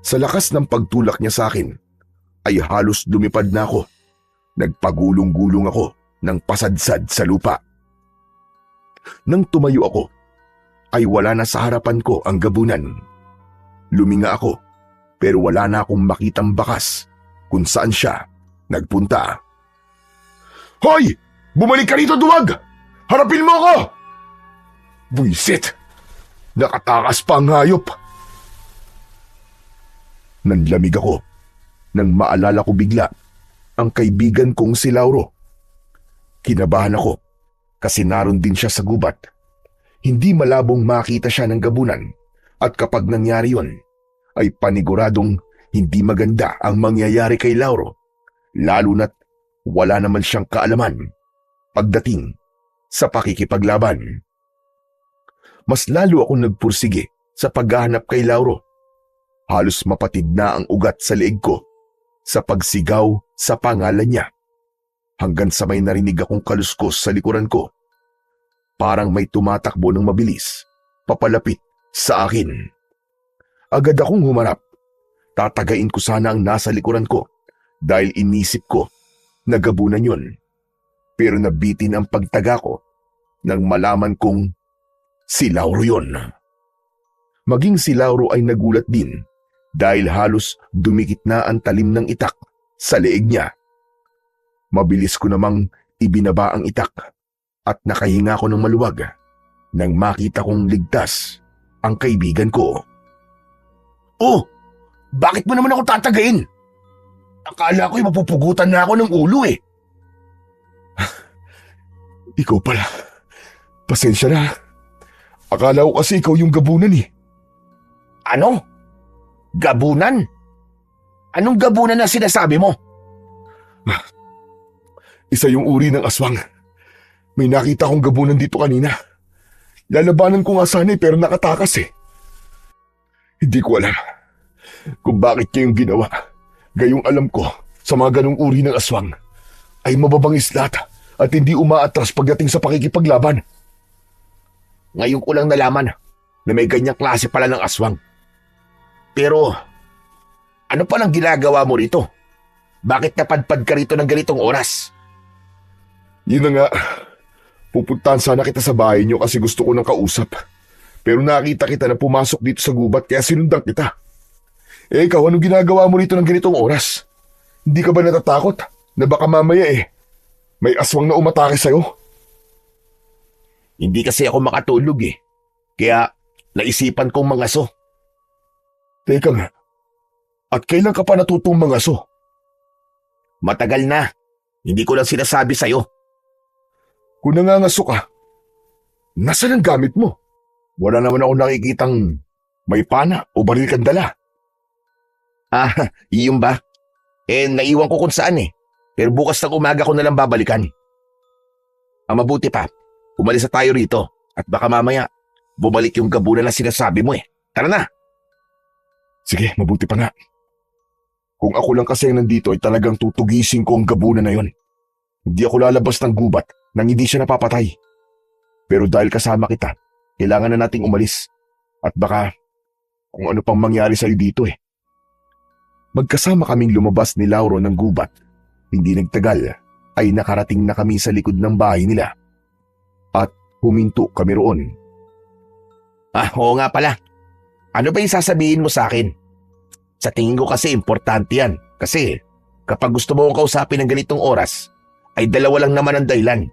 Sa lakas ng pagtulak niya sa akin, ay halos lumipad na ako. Nagpagulong-gulong ako ng pasadsad sa lupa. Nang tumayo ako, ay wala na sa harapan ko ang gabunan. Luminga ako, pero wala na akong makitang bakas kung saan siya nagpunta. Hoy! Bumalik ka rito, duwag! Harapin mo ako! Buisit! Nakatakas pa ang hayop! Nanlamig ako nang maalala ko bigla ang kaibigan kong si Lauro. Kinabahan ako kasi naroon din siya sa gubat. Hindi malabong makita siya ng gabunan at kapag nangyari yon, ay paniguradong hindi maganda ang mangyayari kay Lauro, lalo na't wala naman siyang kaalaman pagdating sa pakikipaglaban. mas lalo akong nagpursige sa paghahanap kay Lauro. Halos mapatid na ang ugat sa leeg ko sa pagsigaw sa pangalan niya. Hanggang sa may narinig akong kaluskos sa likuran ko. Parang may tumatakbo ng mabilis, papalapit sa akin. Agad akong humarap. Tatagain ko sana ang nasa likuran ko dahil inisip ko na gabunan yun. Pero nabitin ang pagtaga ko nang malaman kong si Lauro yun. Maging si Lauro ay nagulat din dahil halos dumikit na ang talim ng itak sa leeg niya. Mabilis ko namang ibinaba ang itak at nakahinga ko ng maluwag nang makita kong ligtas ang kaibigan ko. Oh, bakit mo naman ako tatagain? Akala ko'y mapupugutan na ako ng ulo eh. Ikaw pala. Pasensya na. Akala ko kasi ikaw yung gabunan eh. Ano? Gabunan? Anong gabunan na sinasabi mo? Isa yung uri ng aswang. May nakita akong gabunan dito kanina. Lalabanan ko nga sana pero nakatakas eh. Hindi ko alam kung bakit niya yung ginawa. Gayong alam ko sa mga ganong uri ng aswang ay mababangis lahat at hindi umaatras pagdating sa pakikipaglaban. Ngayon ko lang nalaman na may ganyang klase pala ng aswang. Pero ano palang ginagawa mo rito? Bakit napadpad ka rito ng ganitong oras? Yun na nga. Pupuntahan sana kita sa bahay niyo kasi gusto ko ng kausap. Pero nakita kita na pumasok dito sa gubat kaya sinundan kita. Eh ikaw, anong ginagawa mo rito ng ganitong oras? Hindi ka ba natatakot na baka mamaya may aswang na umatake sa'yo? Hindi kasi ako makatulog eh. Kaya naisipan kong mangaso. Teka nga, at kailan ka pa natutong mangaso? Matagal na. Hindi ko lang sinasabi sa'yo. Kung nangangaso ka, nasaan ang gamit mo? Wala naman ako nakikitang may pana o baril kang dala. Ah, iyon ba? Naiwan ko kung saan eh. Pero bukas ng umaga ko nalang babalikan. Ang mabuti pa, umalis na tayo rito at baka mamaya bumalik yung gabunan na sinasabi mo eh. Tara na! Sige, mabuti pa nga. Kung ako lang kasi ang nandito ay talagang tutugisin ko ang gabunan na yon. Hindi ako lalabas ng gubat nang hindi siya napapatay. Pero dahil kasama kita, kailangan na nating umalis. At baka kung ano pang mangyari sa'yo dito eh. Magkasama kaming lumabas ni Lauro ng gubat. Hindi nagtagal ay nakarating na kami sa likod ng bahay nila. At huminto kami roon. Ah, oo nga pala. Ano ba yung sasabihin mo sa akin? Sa tingin ko kasi importante yan. Kasi kapag gusto mo akong kausapin ng ganitong oras, ay dalawa lang naman ang dahilan.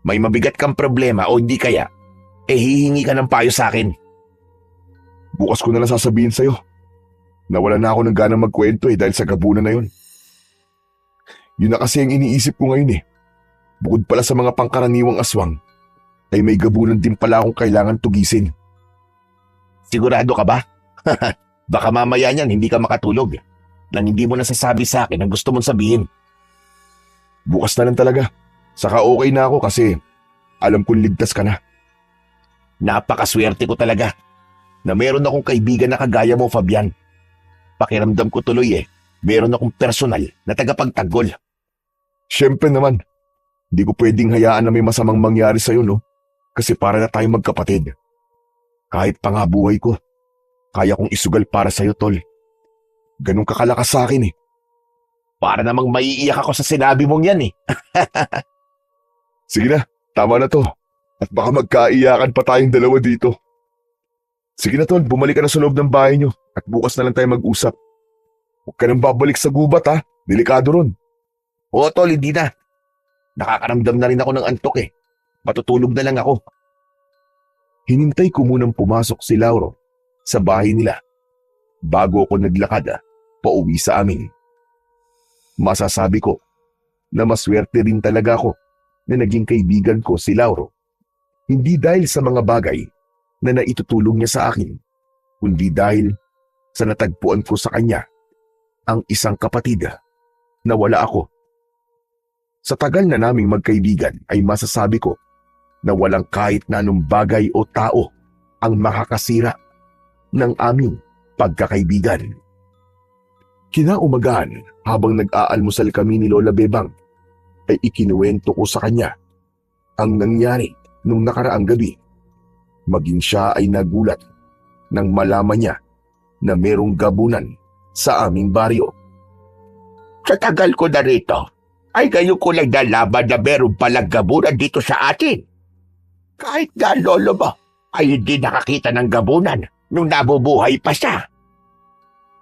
May mabigat kang problema o hindi kaya, hihingi ka ng payo sa akin. Bukas ko na lang sasabihin sa'yo. Nawala na ako ng ganang magkwento dahil sa gabunan na yun. Yun na kasi ang iniisip ko ngayon eh. Bukod pala sa mga pangkaraniwang aswang, ay may gabunan din pala akong kailangan tugisin. Sigurado ka ba? Baka mamaya niyan hindi ka makatulog nang hindi mo nasasabi sa akin ang gusto mong sabihin. Bukas na lang talaga. Saka okay na ako kasi alam kong ligtas ka na. Napakaswerte ko talaga na meron akong kaibigan na kagaya mo, Fabian. Pakiramdam ko tuloy meron akong personal na tagapagtanggol. Siyempre naman, hindi ko pwedeng hayaan na may masamang mangyari sa'yo, no? Kasi para na tayong magkapatid. Kahit pa nga buhay ko, kaya kong isugal para sa'yo, tol. Ganun ka kalakas sa akin eh. Para namang maiiyak ako sa sinabi mong yan eh. Sige na, tama na to. At baka magkaiyakan pa tayong dalawa dito. Sige na tol, bumalik ka na sa loob ng bahay nyo at bukas na lang tayo mag-usap. Huwag ka nang babalik sa gubat ha, delikado ron. Oo tol, hindi na. Nakakaramdam na rin ako ng antok eh. Matutulog na lang ako. Hinintay ko munang pumasok si Lauro sa bahay nila bago ako naglakad pauwi sa amin. Masasabi ko na maswerte rin talaga ako na naging kaibigan ko si Lauro. Hindi dahil sa mga bagay na naitutulong niya sa akin, kundi dahil sa natagpuan ko sa kanya ang isang kapatid na wala ako. Sa tagal na naming magkaibigan ay masasabi ko na walang kahit na anong bagay o tao ang makakasira ng aming pagkakaibigan. Kinaumagahan, habang nag-aalmusal kami ni Lola Bebang, ay ikinuwento ko sa kanya ang nangyari nung nakaraang gabi. Maging siya ay nagulat nang malaman niya na merong gabunan sa aming baryo. Sa tagal ko na rito, ay ngayon ko lang nalaman na meron palang gabunan dito sa atin. Kahit na ang lolo mo ay hindi nakakita ng gabunan nung nabubuhay pa siya.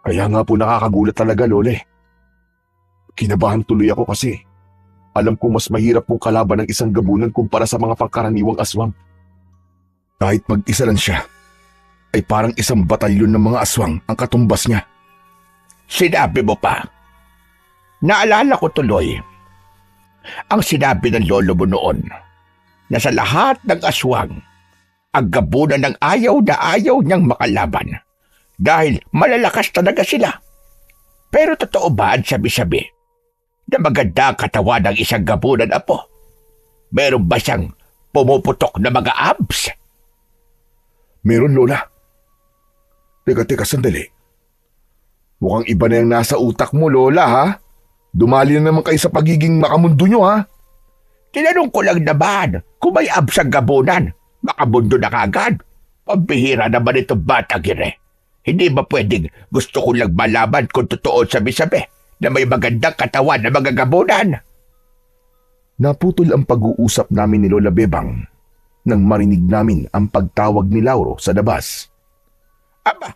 Kaya nga po nakakagulat talaga, Lola. Kinabahan tuloy ako kasi alam ko mas mahirap pong kalaban ng isang gabunan kumpara sa mga pangkaraniwang aswang. Kahit mag-isa lang siya, ay parang isang batalyon ng mga aswang ang katumbas niya. Sinabi mo pa. Naalala ko tuloy ang sinabi ng lolo mo noon na sa lahat ng aswang, ang gabunan ng ayaw na ayaw niyang makalaban dahil malalakas talaga sila. Pero totoo ba ang sabi-sabi na maganda ang katawan ng isang gabunan, apo? Meron ba siyang pumuputok na mga abs? Meron, Lola. Teka, sandali. Mukhang iba na yung nasa utak mo, Lola, ha? Dumali na naman kayo sa pagiging makamundo nyo, ha? Tinanong ko lang naman kung may abs ang gabunan. Makamundo na kagad. Pambihira naman itong batang ire. Hindi ba pwedeng gusto ko lang malaman kung totoo sabi-sabi na may magandang katawan na mga gabunan? Naputol ang pag-uusap namin ni Lola Bebang nang marinig namin ang pagtawag ni Lauro sa labas. Aba,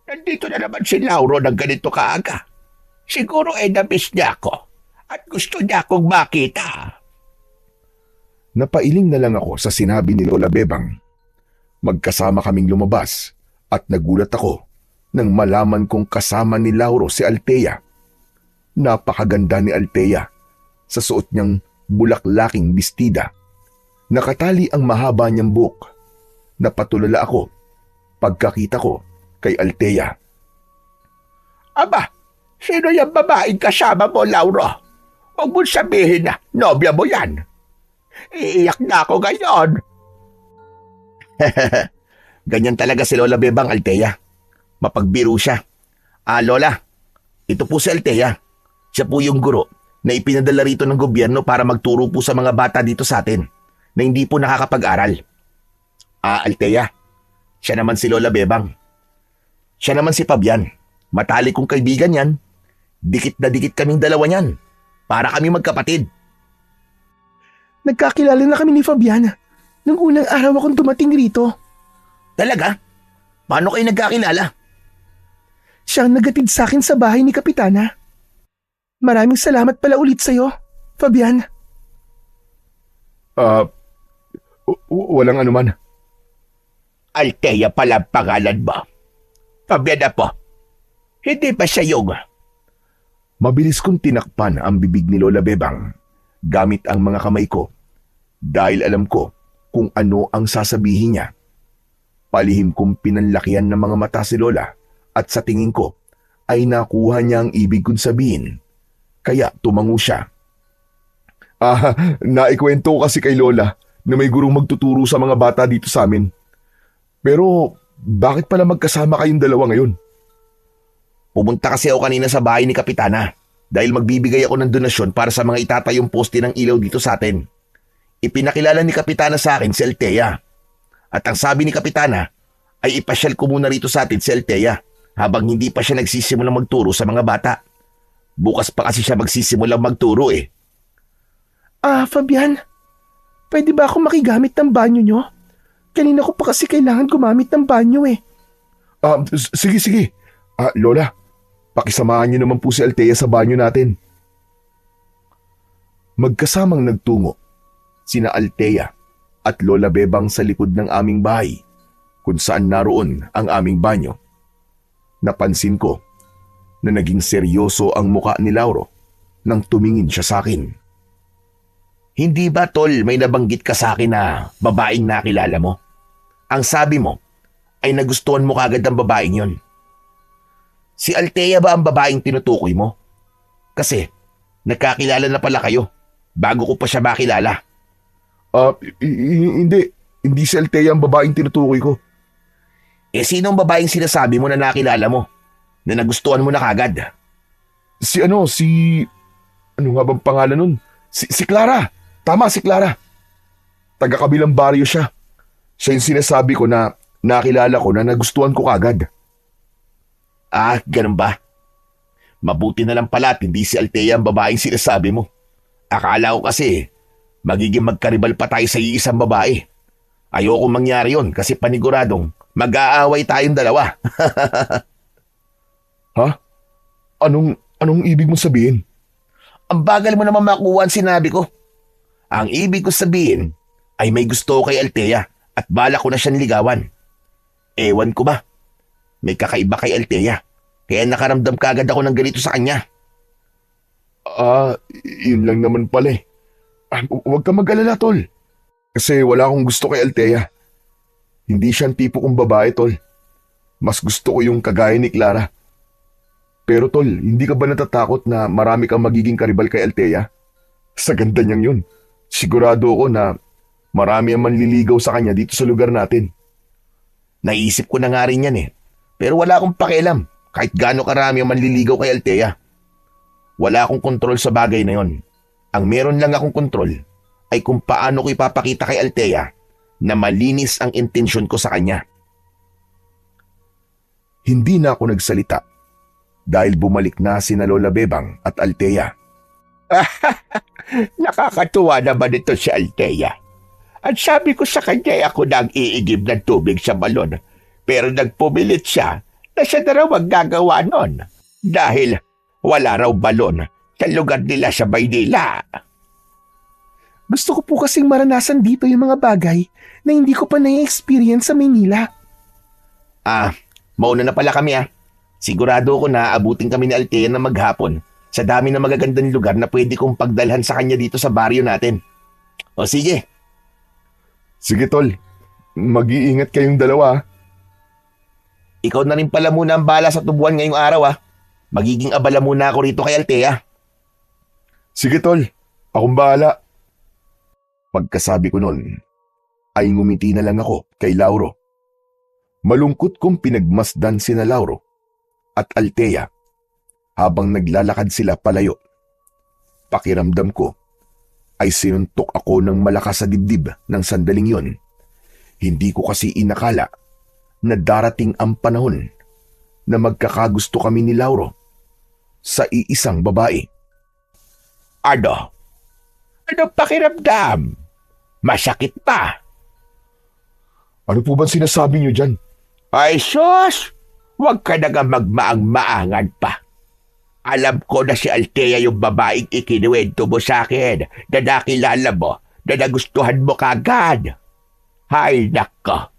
nandito na naman si Lauro ng ganito kaaga. Siguro ay na-miss niya ako at gusto niya akong makita. Napailing na lang ako sa sinabi ni Lola Bebang. Magkasama kaming lumabas at nagulat ako nang malaman kong kasama ni Lauro si Althea. Napakaganda ni Althea sa suot niyang bulaklaking bestida. Nakatali ang mahaba niyang buhok. Napatulala ako pagkakita ko kay Althea. Aba, sino yung babaeng kasama mo, Lauro? Huwag mo sabihin na nobya mo yan. Iiyak na ako ngayon. Ganyan talaga si Lola Bebang, Althea. Mapagbiro siya. Lola, ito po si Althea. Siya po yung guro na ipinadala rito ng gobyerno para magturo po sa mga bata dito sa atin na hindi po nakakapag-aral. Althea, siya naman si Lola Bebang. Siya naman si Fabian. Matalik kong kaibigan yan. Dikit na dikit kaming dalawa niyan. Para kami magkapatid. Nagkakilala na kami ni Fabian nung unang araw akong dumating rito. Talaga? Paano kayo nagkakilala? Siya ang nagatid sa akin sa bahay ni Kapitana. Maraming salamat pala ulit sa'yo, Fabian. Walang anuman. Althea pala ang pangalan mo. Fabian na po. Hindi ba siya yung... Mabilis kong tinakpan ang bibig ni Lola Bebang gamit ang mga kamay ko dahil alam ko kung ano ang sasabihin niya. Palihim kong pinanlakihan ng mga mata si Lola at sa tingin ko ay nakuha niya ang ibig kong sabihin. Kaya tumango siya. Naikwento ko kasi kay Lola na may gurong magtuturo sa mga bata dito sa amin. Pero bakit pala magkasama kayong dalawa ngayon? Pumunta kasi ako kanina sa bahay ni Kapitana dahil magbibigay ako ng donasyon para sa mga itatayong poste ng ilaw dito sa atin. Ipinakilala ni Kapitana sa akin si Althea. At ang sabi ni Kapitana ay ipasyal ko muna rito sa atin si Althea habang hindi pa siya nagsisimulang magturo sa mga bata. Bukas pa kasi siya magsisimulang magturo eh. Fabian, pwede ba ako makigamit ng banyo nyo? Kanina ko pa kasi kailangan gumamit ng banyo eh. Sige. Lola, pakisamahan niyo naman po si Althea sa banyo natin. Magkasamang nagtungo sina Althea at Lola Bebang sa likod ng aming bahay kung saan naroon ang aming banyo. Napansin ko na naging seryoso ang muka ni Lauro nang tumingin siya sa akin. Hindi ba, Tol, may nabanggit ka sa akin na babaeng nakilala mo? Ang sabi mo ay nagustuhan mo kagad ang babaeng yon. Si Althea ba ang babaeng tinutukoy mo? Kasi nagkakilala na pala kayo bago ko pa siya makilala. Hindi. Hindi si Althea ang babaeng tinutukoy ko. Sino ang babaeng sinasabi mo na nakilala mo? Na nagustuhan mo na kagad? Ano nga bang pangalan nun? Si Clara. Tama, si Clara. Taga-kabilang baryo siya. Siya yung sinasabi ko na nakilala ko na nagustuhan ko kagad. Ganun ba? Mabuti na lang pala at hindi si Althea ang babaeng sinasabi mo. Akala ko kasi magiging magkaribal pa tayo sa iisang babae. Ayoko mangyari yon kasi paniguradong mag-aaway tayong dalawa. Ha? Anong ibig mong sabihin? Ang bagal mo naman makuha ang sinabi ko. Ang ibig ko sabihin ay may gusto ko kay Althea at balak ko na siyang ligawan. Ewan ko ba? May kakaiba kay Althea. Kaya nakaramdam kagad ako ng ganito sa kanya. Yun lang naman pala eh. Huwag ka mag-alala, tol. Kasi wala akong gusto kay Althea. Hindi siya ang tipo kong babae, tol. Mas gusto ko yung kagaya ni Clara. Pero tol, hindi ka ba natatakot na marami kang magiging karibal kay Althea? Sa ganda niyang yun, sigurado ako na marami ang manliligaw sa kanya dito sa lugar natin. Naisip ko na nga rin yan eh. Pero wala akong pakialam kahit gaano karami ang manliligaw kay Althea. Wala akong kontrol sa bagay na yon. Ang meron lang akong kontrol ay kung paano ko ipapakita kay Althea na malinis ang intensyon ko sa kanya. Hindi na ako nagsalita dahil bumalik na sina Lola Bebang at Althea. Nakakatuwa naman ito si Althea. At sabi ko sa kanya ako na ang iigib ng tubig sa balon. Pero nagpumilit siya na siya na raw ang gagawa nun. Dahil wala raw balon sa lugar nila sa Maynila. Gusto ko po kasing maranasan dito yung mga bagay na hindi ko pa na-experience sa Maynila. Mauna na pala kami . Sigurado ko na aabutin kami ni Althea na maghapon sa dami ng magagandang lugar na pwede kong pagdalhan sa kanya dito sa baryo natin. O sige. Sige tol, mag-iingat kayong dalawa. Ikaw na rin pala muna ang bala sa tubuan ngayong araw . Magiging abala muna ako rito kay Althea. Sige tol, akong bahala. Pagkasabi ko nun, ay ngumiti na lang ako kay Lauro. Malungkot kong pinagmasdan sina Lauro at Althea habang naglalakad sila palayo. Pakiramdam ko ay sinuntok ako ng malakas sa dibdib ng sandaling yon. Hindi ko kasi inakala na darating ang panahon na magkakagusto kami ni Lauro sa iisang babae. Ano? Ano pakiramdam? Masakit pa. Ano po ba sinasabi niyo dyan? Ay sus! Huwag ka na nga magmaang-maangan pa. Alam ko na si Althea yung babaeng ikinuwento mo sa akin na nakilala mo na nagustuhan mo kagad. Hay nako,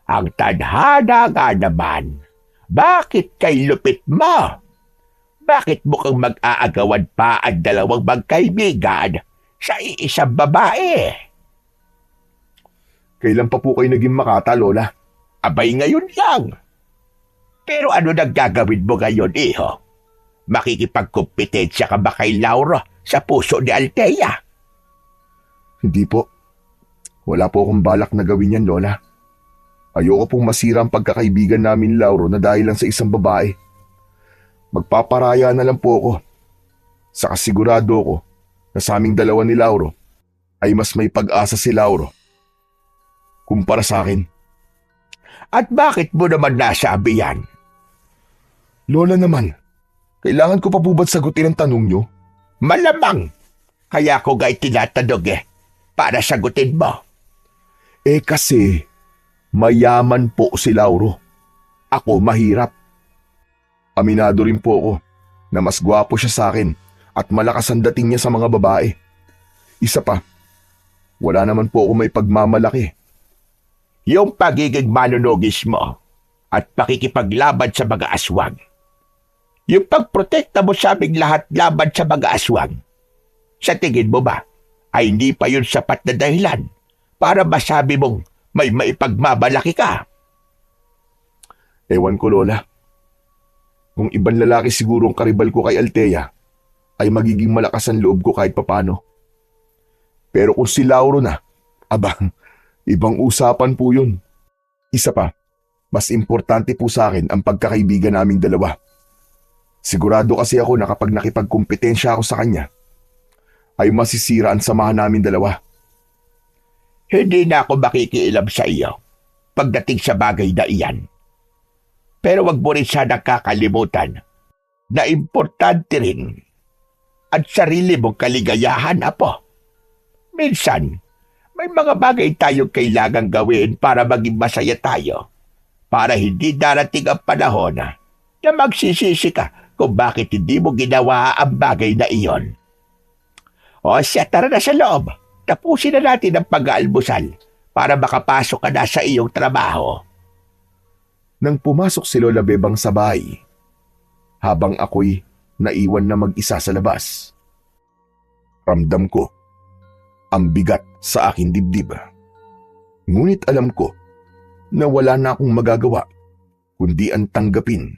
ang tadhana nga naman. Bakit kay lupit mo? Bakit mukhang mag-aagawan pa ang dalawang magkaibigan sa iisang babae? Kailan pa po kayo naging makata, Lola? Abay ngayon lang. Pero ano nang gagawin mo ngayon, iho? Makikipagkumpetensya ka ba kay Lauro sa puso ni Althea? Hindi po. Wala po akong balak na gawin yan, Lola. Ayoko pong masira ang pagkakaibigan namin ni Lauro na dahil lang sa isang babae. Magpaparaya na lang po ako. Saka sigurado ko na sa aming dalawa ni Lauro ay mas may pag-asa si Lauro kumpara sa akin. At bakit mo naman nasabi yan? Lola naman, kailangan ko pa po ba't sagutin ang tanong nyo? Malamang. Kaya ko ga'y tinatanong para sagutin mo. Kasi mayaman po si Lauro. Ako mahirap. Aminado rin po ako na mas gwapo siya sa akin at malakas ang dating niya sa mga babae. Isa pa, wala naman po ako may pagmamalaki. Yung pagiging manunugis mo at pakikipaglaban sa mga aswang. Yung pagprotekta mo sa aming lahat laban sa mga aswang. Sa tingin mo ba ay hindi pa yun sapat na dahilan para masabi mong may maipagmamalaki ka? Ewan ko, Lola. Kung ibang lalaki siguro ang karibal ko kay Althea, ay magiging malakas ang loob ko kahit papano. Pero kung si Lauro na Aba, ibang usapan po yun. Isa pa, mas importante po sa akin ang pagkakaibigan naming dalawa. Sigurado kasi ako na kapag nakipagkumpetensya ako sa kanya, ay masisira ang samahan namin dalawa. Hindi na ako makikialam sa iyo pagdating sa bagay na iyan. Pero wag mo rin siya nakakalimutan na importante rin at sarili mong kaligayahan, apo. Minsan, may mga bagay tayong kailangang gawin para maging masaya tayo. Para hindi darating ang panahon na magsisisi ka kung bakit hindi mo ginawa ang bagay na iyon. O siya, tara na sa loob. Tapusin na natin ang pag-aalmusal para makapasok ka na sa iyong trabaho. Nang pumasok si Lola Bebang sa bahay, habang ako'y naiwan na mag-isa sa labas, ramdam ko ang bigat sa aking dibdib. Ngunit alam ko na wala na akong magagawa kundi ang tanggapin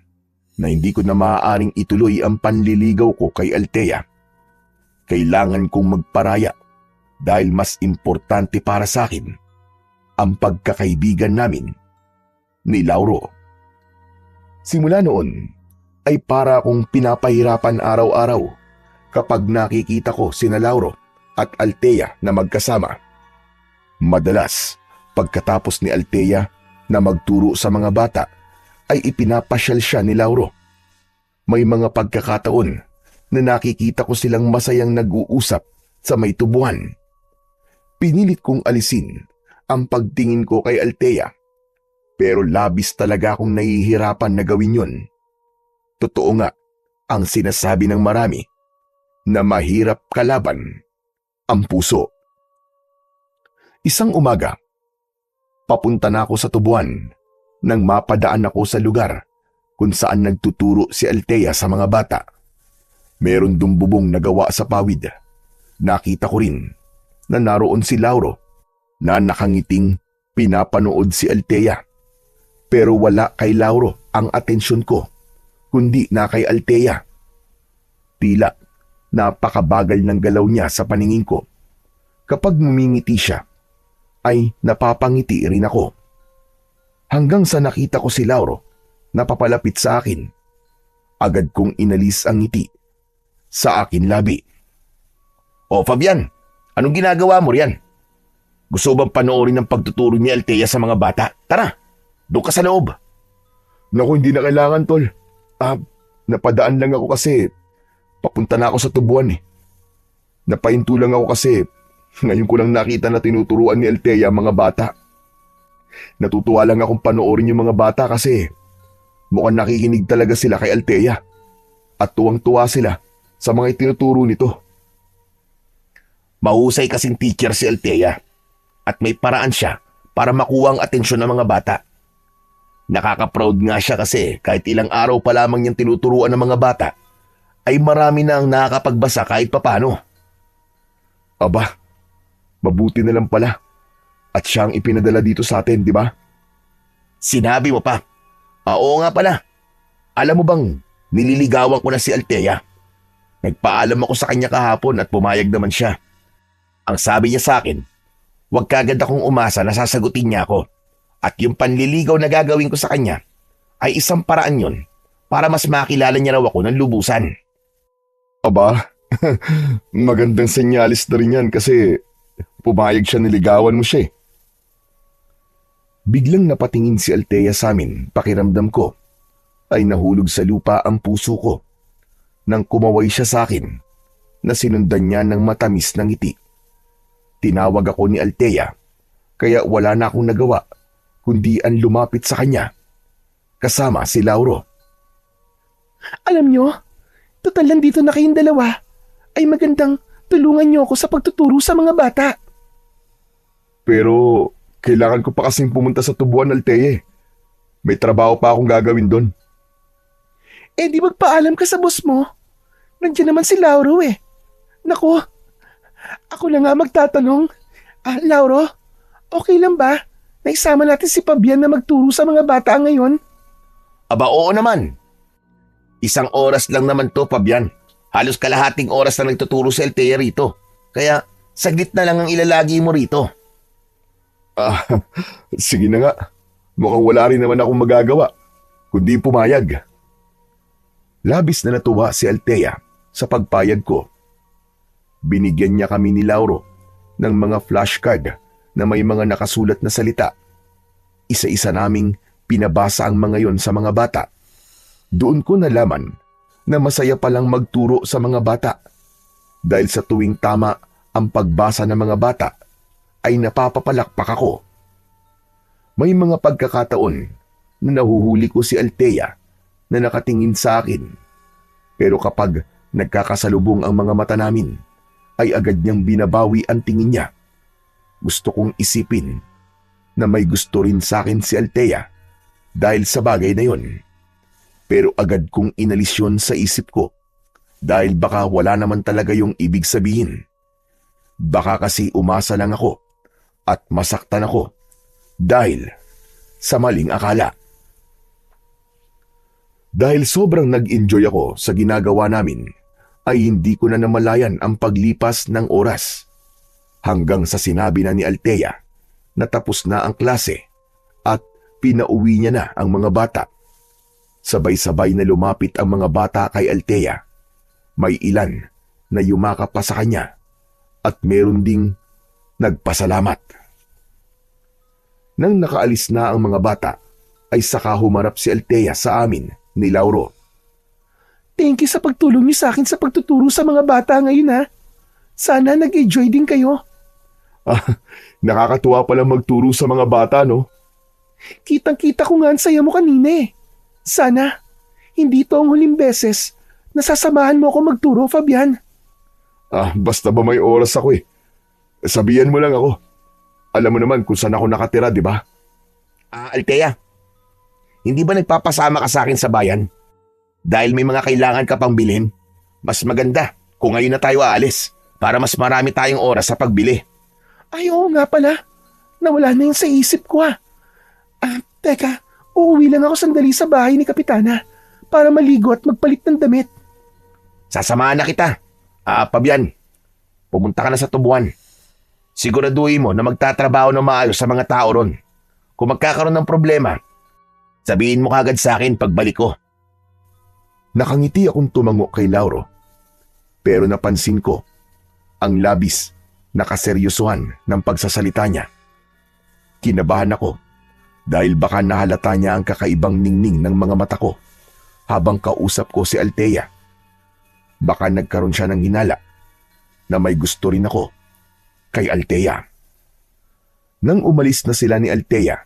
na hindi ko na maaaring ituloy ang panliligaw ko kay Althea. Kailangan kong magparaya dahil mas importante para sa akin ang pagkakaibigan namin ni Lauro. Simula noon ay para akong pinapahirapan araw-araw kapag nakikita ko sina Lauro at Althea na magkasama. Madalas, pagkatapos ni Althea na magturo sa mga bata, ay ipinapasyal siya ni Lauro. May mga pagkakataon na nakikita ko silang masayang nag-uusap sa may tubuhan. Pinilit kong alisin ang pagtingin ko kay Althea, pero labis talaga akong nahihirapan na gawin yun. Totoo nga ang sinasabi ng marami na mahirap kalaban ang puso. Isang umaga, papunta na ako sa tubuan nang mapadaan ako sa lugar kung saan nagtuturo si Althea sa mga bata. Meron dong bubong na gawa sa pawid. Nakita ko rin na naroon si Lauro na nakangiting pinapanood si Althea. Pero wala kay Lauro ang atensyon ko, kundi na kay Althea. Tila napakabagal ng galaw niya sa paningin ko. Kapag ngumingiti siya, ay napapangiti rin ako. Hanggang sa nakita ko si Lauro na papalapit sa akin. Agad kong inalis ang ngiti sa akin labi. O Fabian, anong ginagawa mo riyan? Gusto bang panoorin ang pagtuturo ni Althea sa mga bata? Tara, doon ka sa loob. Naku, hindi na kailangan, tol. Napadaan lang ako kasi papunta na ako sa tubuan eh. Napahinto lang ako kasi ngayon ko lang nakita na tinuturuan ni Althea ang mga bata. Natutuwa lang akong panoorin yung mga bata kasi mukhang nakikinig talaga sila kay Althea at tuwang-tuwa sila sa mga itinuturo nito. Mahusay kasing teacher si Althea at may paraan siya para makuha ang atensyon ng mga bata. Nakaka-proud nga siya kasi kahit ilang araw pa lamang niyang tinuturuan ng mga bata ay marami na ang nakakapagbasa kahit papano. Aba, mabuti na lang pala at siya ang ipinadala dito sa atin, di ba? Sinabi mo pa. Oo nga pala. Alam mo bang nililigawan ko na si Althea? Nagpaalam ako sa kanya kahapon at pumayag naman siya. Ang sabi niya sa akin, huwag kagad akong umasa na sasagutin niya ako. At yung panliligaw na gagawin ko sa kanya ay isang paraan yun para mas makilala niya raw ako ng lubusan. Aba, magandang senyalis na rin yan kasi pumayag siya niligawan mo siya eh. Biglang napatingin si Althea sa amin, pakiramdam ko ay nahulog sa lupa ang puso ko nang kumaway siya sa akin na sinundan niya ng matamis na ngiti. Tinawag ako ni Althea kaya wala na akong nagawa kundi ang lumapit sa kanya kasama si Lauro. Alam nyo, total lang dito na kayong dalawa, ay magandang tulungan nyo ako sa pagtuturo sa mga bata. Pero kailangan ko pa kasing pumunta sa tubuan, Althea. May trabaho pa akong gagawin doon. Eh di magpaalam ka sa boss mo. Nandiyan naman si Lauro eh. Naku, ako na nga magtatanong. Lauro, okay lang ba? Naisama natin si Fabian na magturo sa mga bata ngayon? Aba oo naman. Isang oras lang naman to, Fabian. Halos kalahating oras na nagtuturo si Althea rito. Kaya saglit na lang ang ilalagi mo rito. Ah, sige na nga. Mukhang wala rin naman akong magagawa, kundi pumayag. Labis na natuwa si Althea sa pagpayag ko. Binigyan niya kami ni Lauro ng mga flashcard na may mga nakasulat na salita. Isa-isa naming pinabasa ang mga yon sa mga bata. Doon ko nalaman na masaya palang magturo sa mga bata dahil sa tuwing tama ang pagbasa ng mga bata ay napapapalakpak ako. May mga pagkakataon na nahuhuli ko si Althea na nakatingin sa akin. Pero kapag nagkakasalubong ang mga mata namin, ay agad niyang binabawi ang tingin niya. Gusto kong isipin na may gusto rin sa akin si Althea dahil sa bagay na yon. Pero agad kong inalis yun sa isip ko dahil baka wala naman talaga yung ibig sabihin. Baka kasi umasa lang ako at masaktan ako dahil sa maling akala. Dahil sobrang nag-enjoy ako sa ginagawa namin, ay hindi ko na namalayan ang paglipas ng oras. Hanggang sa sinabi na ni Althea na tapos na ang klase at pinauwi niya na ang mga bata. Sabay-sabay na lumapit ang mga bata kay Althea. May ilan na yumakap pa sa kanya at meron ding nagpasalamat. Nang nakaalis na ang mga bata, ay saka humarap si Althea sa amin ni Lauro. Thank you sa pagtulong niyo sa akin sa pagtuturo sa mga bata ngayon ha. Sana nag-enjoy din kayo. Nakakatuwa palang magturo sa mga bata, no? Kitang-kita ko nga ang saya mo kanina eh. Sana, hindi to ang huling beses na sasamahan mo ako magturo, Fabian. Basta ba may oras ako eh. Sabihan mo lang ako. Alam mo naman kung saan ako nakatira, di ba? Althea, hindi ba nagpapasama ka sa akin sa bayan? Dahil may mga kailangan ka pang bilhin. Mas maganda kung ngayon na tayo aalis para mas marami tayong oras sa pagbili. Ay, oo nga pala. Nawala na yun sa isip ko ha. Teka, uuwi lang ako sandali sa bahay ni Kapitana para maligo at magpalit ng damit. Sasamahan na kita. Fabian, pumunta ka na sa tubuan. Siguraduhin mo na magtatrabaho ng maayos sa mga tao ron. Kung magkakaroon ng problema, sabihin mo kagad sa akin pagbalik ko. Nakangiti akong tumango kay Lauro. Pero napansin ko ang labis na kaseryosohan ng pagsasalita niya. Kinabahan ako dahil baka nahalata niya ang kakaibang ningning ng mga mata ko habang kausap ko si Althea. Baka nagkaroon siya ng hinala na may gusto rin ako kay Althea. Nang umalis na sila ni Althea,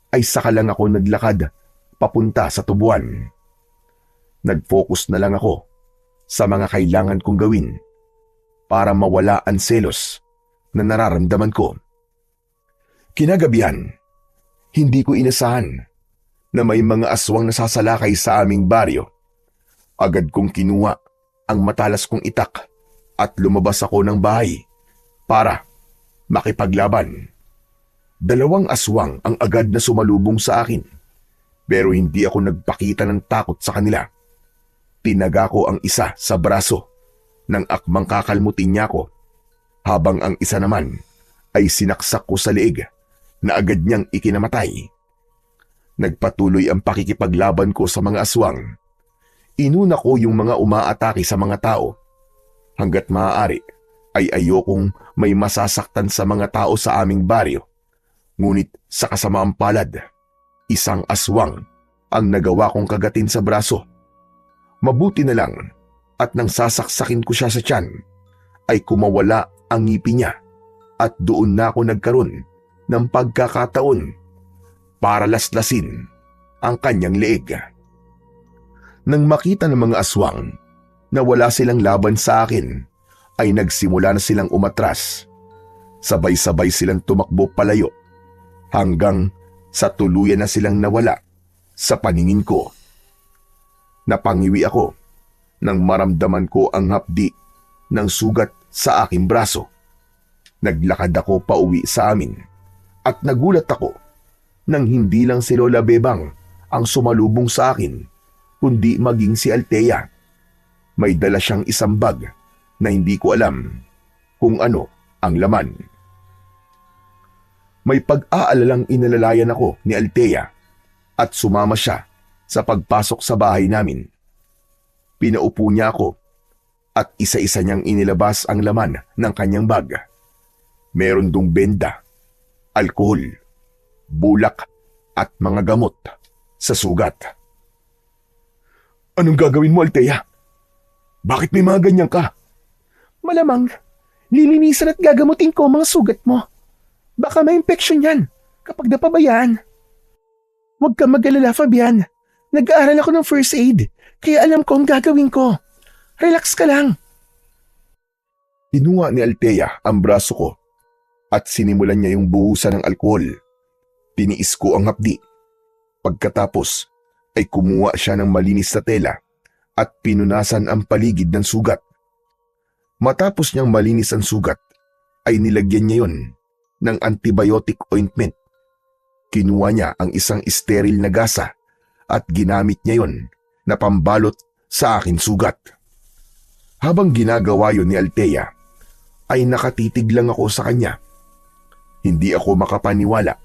ay saka lang ako naglakad papunta sa tubuan. Nag-focus na lang ako sa mga kailangan kong gawin para mawala ang selos na nararamdaman ko. Kinagabihan, hindi ko inasahan na may mga aswang nasasalakay sa aming baryo. Agad kong kinuha ang matalas kong itak at lumabas ako ng bahay para makipaglaban. 2 aswang ang agad na sumalubong sa akin, pero hindi ako nagpakita ng takot sa kanila. Tinaga ko ang isa sa braso nang akmang kakalmutin niya ko, habang ang isa naman ay sinaksak ko sa leeg na agad niyang ikinamatay. Nagpatuloy ang pakikipaglaban ko sa mga aswang. Inuna ko yung mga umaatake sa mga tao. Hanggat maaari ay ayokong may masasaktan sa mga tao sa aming baryo. Ngunit sa kasamaang palad, isang aswang ang nagawa kong kagatin sa braso. Mabuti na lang at nang sasaksakin ko siya sa tiyan, ay kumawala ang ngipin niya at doon na ako nagkaroon ng pagkakataon para laslasin ang kanyang leeg. Nang makita ng mga aswang na wala silang laban sa akin, ay nagsimula na silang umatras. Sabay-sabay silang tumakbo palayo hanggang sa tuluyan na silang nawala sa paningin ko. Napangiwi ako nang maramdaman ko ang hapdi ng sugat sa aking braso. Naglakad ako pauwi sa amin at nagulat ako nang hindi lang si Lola Bebang ang sumalubong sa akin, kundi maging si Althea. May dala siyang isang bag na hindi ko alam kung ano ang laman. May pag-aalalang inalalayan ako ni Althea at sumama siya sa pagpasok sa bahay namin. Pinaupo niya ako at isa-isa niyang inilabas ang laman ng kanyang bag. Meron dong benda, alkohol, bulak at mga gamot sa sugat. Anong gagawin mo, Althea? Bakit may mga ganyan ka? Malamang, lilinisan at gagamutin ko ang mga sugat mo. Baka may infeksyon yan kapag napabayaan. Huwag kang mag-alala, Fabian. Nag-aaral ako ng first aid, kaya alam ko ang gagawin ko. Relax ka lang. Kinuha ni Althea ang braso ko at sinimulan niya yung buhusan ng alkohol. Tiniis ko ang hapdi. Pagkatapos ay kumuha siya ng malinis na tela at pinunasan ang paligid ng sugat. Matapos niyang malinis ang sugat, ay nilagyan niya yon ng antibiotic ointment. Kinuha niya ang isang sterile na gasa at ginamit niya yon na pambalot sa akin sugat. Habang ginagawa yon ni Althea, ay nakatitig lang ako sa kanya. Hindi ako makapaniwala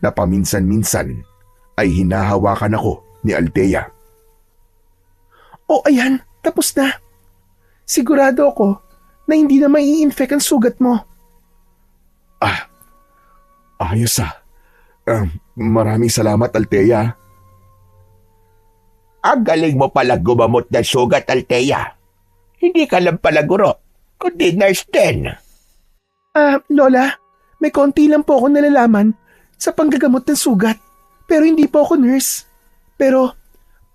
na paminsan-minsan ay hinahawakan ako ni Althea. O ayan, tapos na. Sigurado ako na hindi na mai-infect ang sugat mo. Ayos maraming salamat, Althea. Ang galing mo pala gumamot ng sugat, Althea. Hindi ka lang pala guro, kundi nurse din. Lola, may konti lang po ako nalalaman sa panggagamot ng sugat. Pero hindi po ako nurse. Pero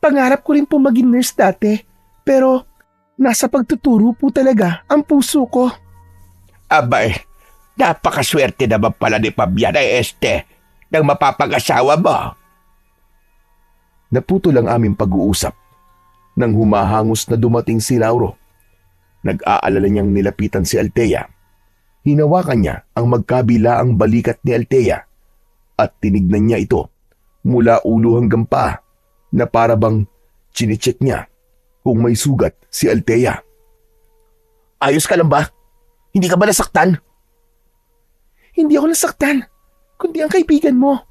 pangarap ko rin po maging nurse dati. Pero nasa pagtuturo po talaga ang puso ko. Abay, napakaswerte naman pala ni Fabian ay nang mapapag-asawa mo. Naputo lang aming pag-uusap nang humahangos na dumating si Lauro. Nag-aalala niyang nilapitan si Althea. Hinawakan niya ang magkabilaang balikat ni Althea at tinignan niya ito mula ulo hanggang paa na para bang chinecheck niya kung may sugat si Althea. Ayos ka lang ba? Hindi ka ba nasaktan? Hindi ako nasaktan, kundi ang kaibigan mo.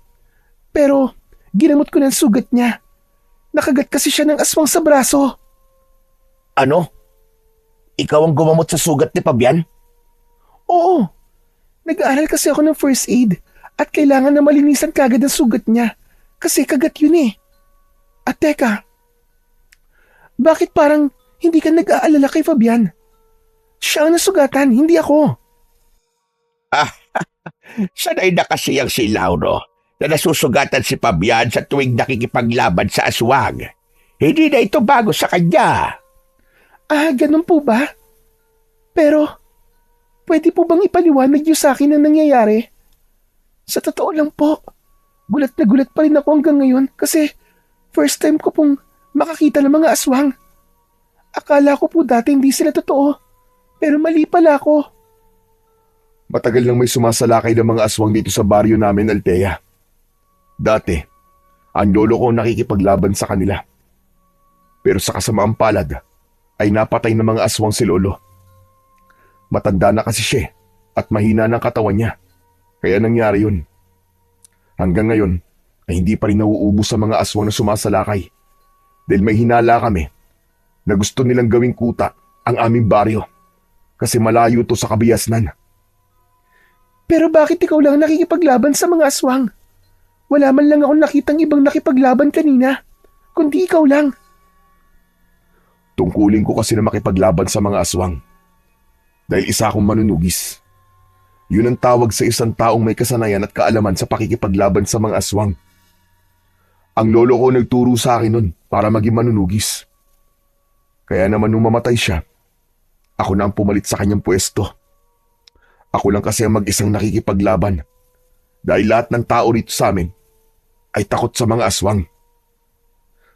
Pero ginamot ko ng sugat niya. Nakagat kasi siya ng aswang sa braso. Ano? Ikaw ang gumamot sa sugat ni Fabian? Oo. Nag-aaral kasi ako ng first aid at kailangan na malinisan kagad ang sugat niya kasi kagat yun eh. At teka, bakit parang hindi ka nag-aalala kay Fabian? Siya ang nasugatan, hindi ako. Sanay na kasi ang si Lauro na nasusugatan si Fabian sa tuwing nakikipaglaban sa aswang. Hindi na ito bago sa kanya. Ganun po ba? Pero, pwede po bang ipaliwanag niyo sa akin ang nangyayari? Sa totoo lang po, gulat na gulat pa rin ako hanggang ngayon kasi first time ko pong makakita ng mga aswang. Akala ko po dati hindi sila totoo, pero mali pala ako. Matagal nang may sumasalakay ng mga aswang dito sa baryo namin, Althea. Dati, ang lolo ko nakikipaglaban sa kanila. Pero sa kasamaang palad, ay napatay ng mga aswang si lolo. Matanda na kasi siya at mahina ng katawan niya. Kaya nangyari yun. Hanggang ngayon ay hindi pa rin nauubos sa mga aswang na sumasalakay. Dahil may hinala kami na gusto nilang gawing kuta ang aming baryo. Kasi malayo to sa Kabiasnan. Pero bakit ikaw lang nakikipaglaban sa mga aswang? Wala man lang akong nakitang ibang nakipaglaban kanina, kundi ikaw lang. Tungkulin ko kasi na makipaglaban sa mga aswang. Dahil isa akong manunugis. Yun ang tawag sa isang taong may kasanayan at kaalaman sa pakikipaglaban sa mga aswang. Ang lolo ko nagturo sa akin nun para maging manunugis. Kaya naman nung mamatay siya, ako na ang pumalit sa kanyang pwesto. Ako lang kasi ang mag-isang nakikipaglaban. Dahil lahat ng tao rito sa amin ay takot sa mga aswang.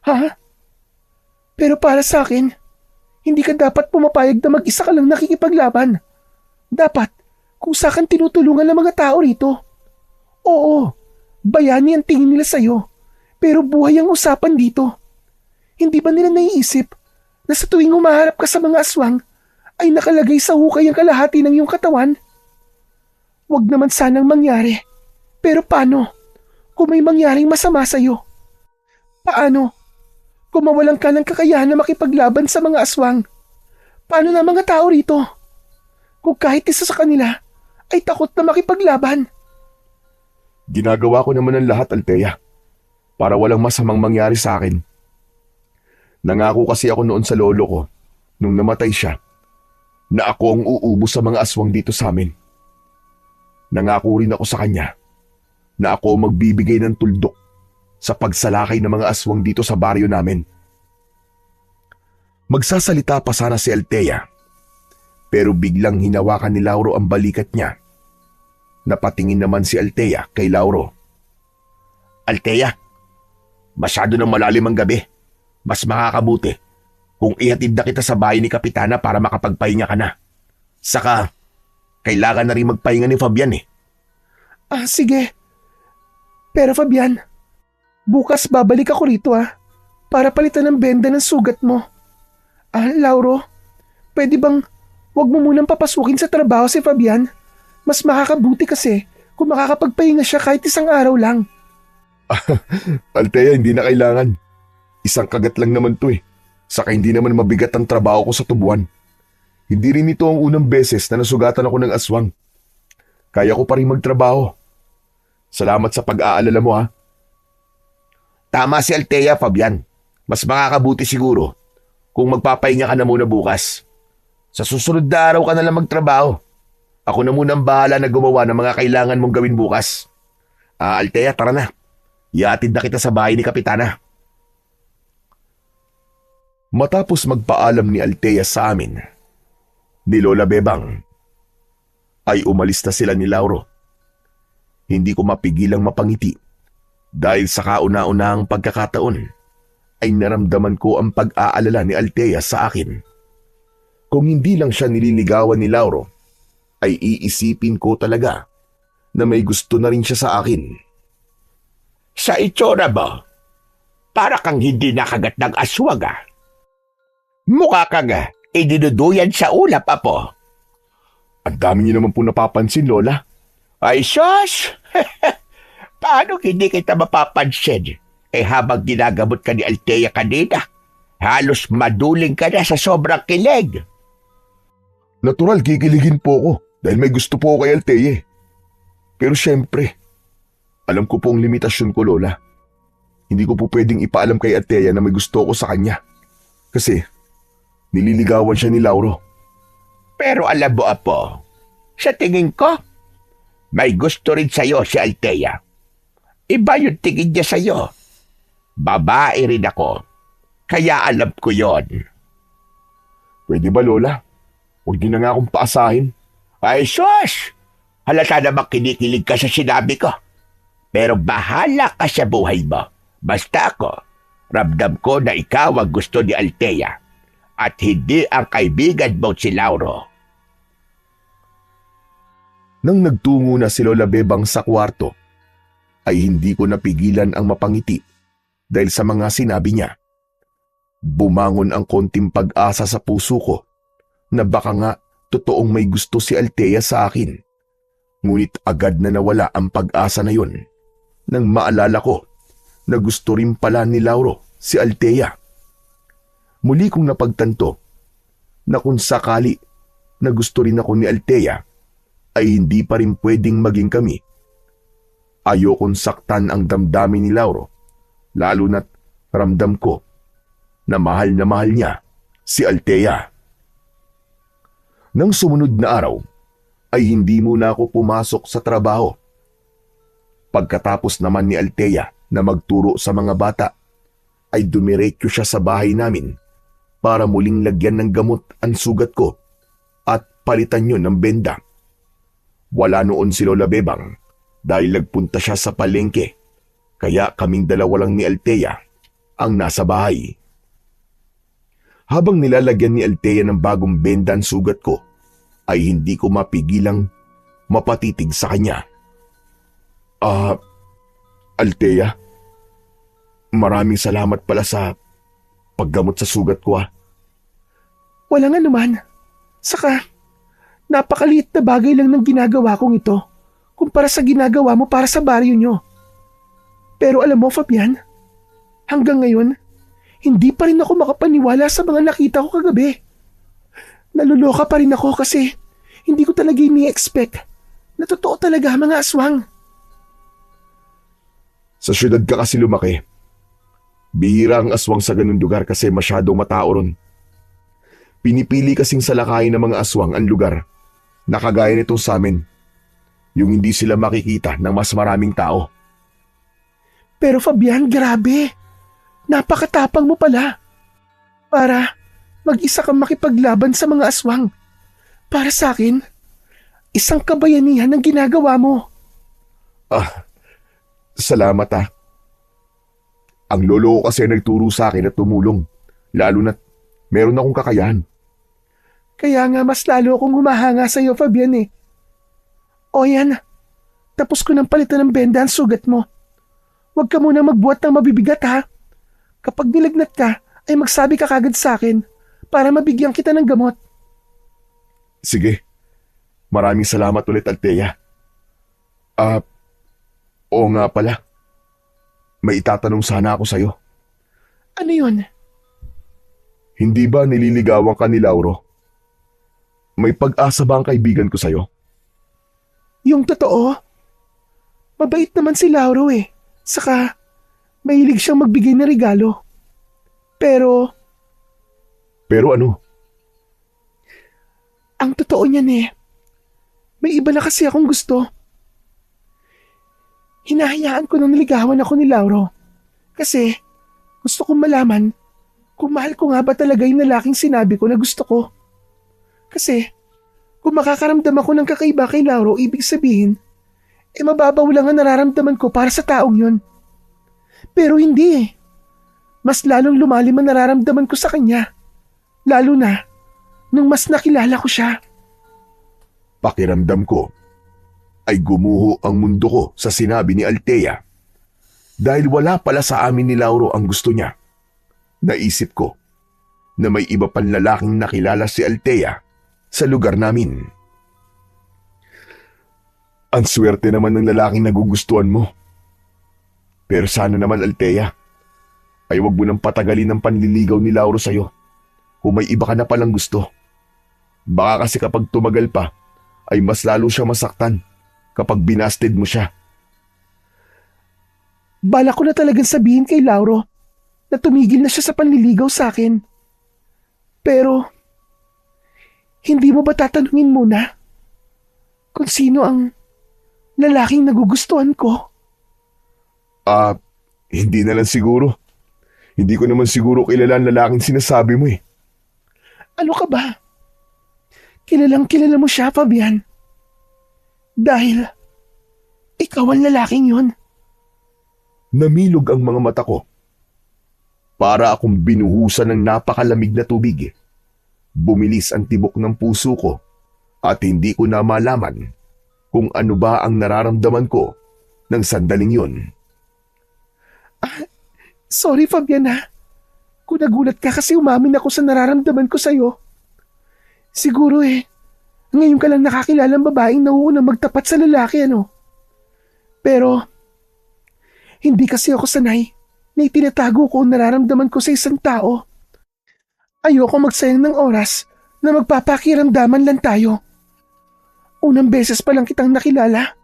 Ha? Pero para sa akin, hindi ka dapat pumapayag na mag-isa ka lang nakikipaglaban. Dapat, kusa kang tinutulungan ng mga tao rito. Oo, bayani ang tingin nila sa'yo, pero buhay ang usapan dito. Hindi ba nila naiisip na sa tuwing humaharap ka sa mga aswang, ay nakalagay sa hukay ang kalahati ng iyong katawan? Huwag naman sanang mangyari Pero paano kung may mangyaring masama sa'yo? Paano kung mawalan ka ng kakayahan na makipaglaban sa mga aswang? Paano na mga tao rito? Kung kahit isa sa kanila ay takot na makipaglaban. Ginagawa ko naman ang lahat, Althea, para walang masamang mangyari sa akin. Nangako kasi ako noon sa lolo ko, nung namatay siya, na ako ang uubos sa mga aswang dito sa amin. Nangako rin ako sa kanya na ako ang magbibigay ng tuldok sa pagsalakay ng mga aswang dito sa baryo namin. Magsasalita pa sana si Althea, pero biglang hinawakan ni Lauro ang balikat niya. Napatingin naman si Althea kay Lauro. Althea, masyado nang malalim ang gabi. Mas makakabuti kung ihatid na kita sa bahay ni Kapitana para makapagpahinga ka na. Saka, kailangan na rin magpahinga ni Fabian eh. Sige. Pero Fabian, bukas babalik ako rito para palitan ng benda ng sugat mo. Lauro, pwede bang wag mo munang papasukin sa trabaho si Fabian? Mas makakabuti kasi kung makakapagpahinga siya kahit isang araw lang. Althea, hindi na kailangan. Isang kagat lang naman to eh. Saka hindi naman mabigat ang trabaho ko sa tubuan. Hindi rin ito ang unang beses na nasugatan ako ng aswang. Kaya ko pa rin magtrabaho. Salamat sa pag-aalala mo ha. Tama si Althea, Fabian. Mas makakabuti siguro kung magpapahinga ka na muna bukas. Sa susunod na araw ka na lang magtrabaho. Ako na muna ang bahala na gumawa ng mga kailangan mong gawin bukas. Althea, tara na. Iatid na kita sa bahay ni Kapitana. Matapos magpaalam ni Althea sa amin, ni Lola Bebang, ay umalis na sila ni Lauro. Hindi ko mapigilang mapangiti dahil sa kauna-unahang pagkakataon ay naramdaman ko ang pag-aalala ni Althea sa akin. Kung hindi lang siya nililigawan ni Lauro, ay iisipin ko talaga na may gusto na rin siya sa akin. Sa itsura mo, para kang hindi nakagat ng aswang Mukha kang idinuduyan sa ulap, Apo. Ang dami niyo naman po napapansin, Lola. Ay, sus! Paano hindi kita mapapansin? Habang ginagamot ka ni Althea kanina, halos maduling ka na sa sobrang kilig. Natural, kikiligin po ako dahil may gusto po ako kay Althea. Pero syempre, alam ko po ang limitasyon ko, Lola. Hindi ko po pwedeng ipaalam kay Althea na may gusto ko sa kanya. Kasi, nililigawan siya ni Lauro. Pero alam mo, Apo, sa tingin ko, may gusto rin sa'yo si Althea. Iba yung tingin niya sa'yo. Babae rin ako. Kaya alam ko yon. Pwede ba, Lola? Huwag niyo na nga akong paasahin. Ay, sus! Halata namang kinikilig ka sa sinabi ko. Pero bahala ka sa buhay mo. Basta ako, ramdam ko na ikaw ang gusto ni Althea at hindi ang kaibigan mo si Lauro. Nang nagtungo na si Lola Bebang sa kwarto, ay hindi ko napigilan ang mapangiti dahil sa mga sinabi niya. Bumangon ang konting pag-asa sa puso ko na baka nga totoong may gusto si Althea sa akin. Ngunit agad na nawala ang pag-asa na yun nang maalala ko na gusto rin pala ni Lauro si Althea. Muli kong napagtanto na kung sakali na gusto rin ako ni Althea ay hindi pa rin pwedeng maging kami. Ayokong saktan ang damdamin ni Lauro, lalo na't ramdam ko na mahal niya si Althea. Nang sumunod na araw ay hindi muna ako pumasok sa trabaho. Pagkatapos naman ni Althea na magturo sa mga bata, ay dumiretso siya sa bahay namin para muling lagyan ng gamot ang sugat ko at palitan yun ng benda. Wala noon si Lola Bebang dahil nagpunta siya sa palengke, kaya kaming dalawa lang ni Althea ang nasa bahay. Habang nilalagyan ni Althea ng bagong benda ang sugat ko, ay hindi ko mapigilang mapatitig sa kanya. Althea, maraming salamat pala sa paggamot sa sugat ko. Walang anuman. Saka, napakaliit na bagay lang ng ginagawa kong ito kumpara sa ginagawa mo para sa baryo nyo. Pero alam mo, Fabian, hanggang ngayon, hindi pa rin ako makapaniwala sa mga nakita ko kagabi. Naluloka pa rin ako kasi hindi ko talaga ini-expect na totoo talaga mga aswang. Sa syudad ka kasi lumaki. Bihira ang aswang sa ganun lugar kasi masyadong matao ron. Pinipili kasing salakayin ng mga aswang ang lugar na kagaya nitong sa amin. Yung hindi sila makikita ng mas maraming tao. Pero Fabian, grabe. Napakatapang mo pala. Para mag-isa kang makipaglaban sa mga aswang. Para sa akin, isang kabayanihan ang ginagawa mo. Salamat ah. Ang lolo ko kasi nagturo sa akin at tumulong. Lalo na't meron akong kakayahan. Kaya nga mas lalo akong humahanga sa iyo, Fabian eh. O yan, tapos ko nang palitan ng benda ang sugat mo. Huwag ka muna magbuhat ng mabibigat ha. Kapag nilagnat ka, ay magsabi ka kagad sa akin para mabigyan kita ng gamot. Sige. Maraming salamat ulit, Althea. Oo nga pala. May itatanong sana ako sa'yo. Ano yun? Hindi ba nililigawan ka ni Lauro? May pag-asa ba ang kaibigan ko sa'yo? Yung totoo? Mabait naman si Lauro eh. Saka, mahilig siyang magbigay ng regalo. Pero ano? ang totoo niyan eh, may iba na kasi akong gusto. Hinahayaan ko nang naligawan ako ni Lauro. Kasi gusto kong malaman kung mahal ko nga ba talaga yung lalaking sinabi ko na gusto ko. Kasi kung makakaramdam ako ng kakaiba kay Lauro, ibig sabihin, mababaw lang ang nararamdaman ko para sa taong yun. Pero hindi eh. Mas lalong lumalim ang nararamdaman ko sa kanya. Lalo na nung mas nakilala ko siya. Pakiramdam ko ay gumuho ang mundo ko sa sinabi ni Althea. Dahil wala pala sa amin ni Lauro ang gusto niya. Naisip ko na may iba pang lalaking nakilala si Althea sa lugar namin. Ang swerte naman ng lalaking nagugustuhan mo. Pero sana naman, Althea, ay wag mo nang patagalin ang panliligaw ni Lauro sa'yo kung may iba ka na palang gusto. Baka kasi kapag tumagal pa, ay mas lalo siya masaktan kapag binasted mo siya. Bala ko na talagang sabihin kay Lauro na tumigil na siya sa panliligaw sa akin. Pero, hindi mo ba tatanungin muna kung sino ang lalaking nagugustuhan ko? Hindi na lang siguro. Hindi ko naman siguro kilala ang lalaking sinasabi mo eh. Ano ka ba? Kilalang kilala mo siya, Fabian. Dahil ikaw ang lalaking yun. Namilog ang mga mata ko. Para akong binuhusan ng napakalamig na tubig. Bumilis ang tibok ng puso ko at hindi ko na malaman kung ano ba ang nararamdaman ko ng sandaling yun. Sorry, Fabian ha. Kung nagulat ka kasi umamin ako sa nararamdaman ko sa'yo. Siguro ngayon ka lang nakakilala ng babaeng nauunang magtapat sa lalaki, ano? Pero, hindi kasi ako sanay na itinatago ko ang nararamdaman ko sa isang tao. Ayoko magsayang ng oras na magpapakiramdaman lang tayo. Unang beses pa lang kitang nakilala,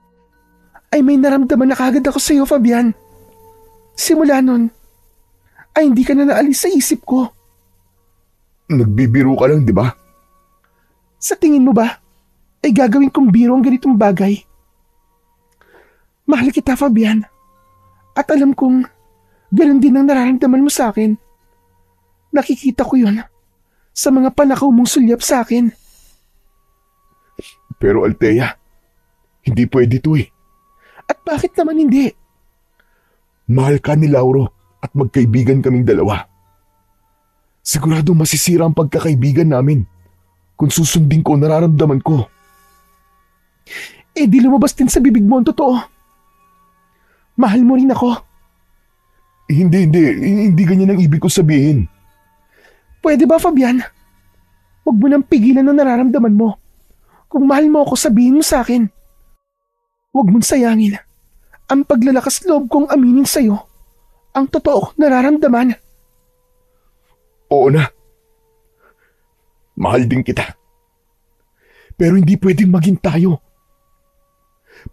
ay may naramdaman na kagad ako sa iyo, Fabian. Simula nun, ay hindi ka na naalis sa isip ko. Nagbibiro ka lang, di ba? Sa tingin mo ba, ay gagawin kong biro ang ganitong bagay? Mahal kita, Fabian. At alam kong ganun din ang nararamdaman mo sa akin. Nakikita ko yun sa mga panakaw mong sulyap sa akin. Pero Althea, hindi pwede to eh. At bakit naman hindi? Mahal ka ni Lauro at magkaibigan kaming dalawa. Siguradong masisira ang pagkakaibigan namin kung susundin ko ang nararamdaman ko. Di lumabas din sa bibig mo ang totoo. Mahal mo rin ako. Hindi ganyan ang ibig ko sabihin. Pwede ba, Fabian? Huwag mo nang pigilan ang nararamdaman mo. Kung mahal mo ako, sabihin mo sa akin. Huwag mong sayangin ang paglalakas loob kong aminin sa'yo ang totoo kong nararamdaman. Oo na. Mahal din kita. Pero hindi pwedeng maging tayo.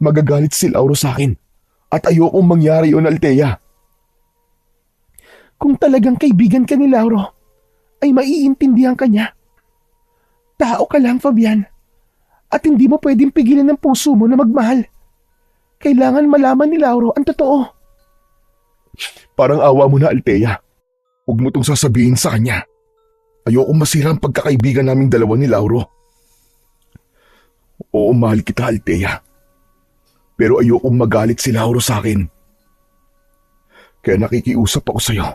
Magagalit si Lauro sa akin at ayokong mangyari yun, Althea. Kung talagang kaibigan ka ni Lauro, ay maiintindihan ka niya. Tao ka lang, Fabian. At hindi mo pwedeng pigilan ng puso mo na magmahal. Kailangan malaman ni Lauro ang totoo. Parang awa mo na, Althea. Huwag mo itong sasabihin sa kanya. Ayokong masira ang pagkakaibigan naming dalawa ni Lauro. Oo, mahal kita, Althea. Pero ayokong magalit si Lauro sa akin. Kaya nakikiusap ako sa'yo.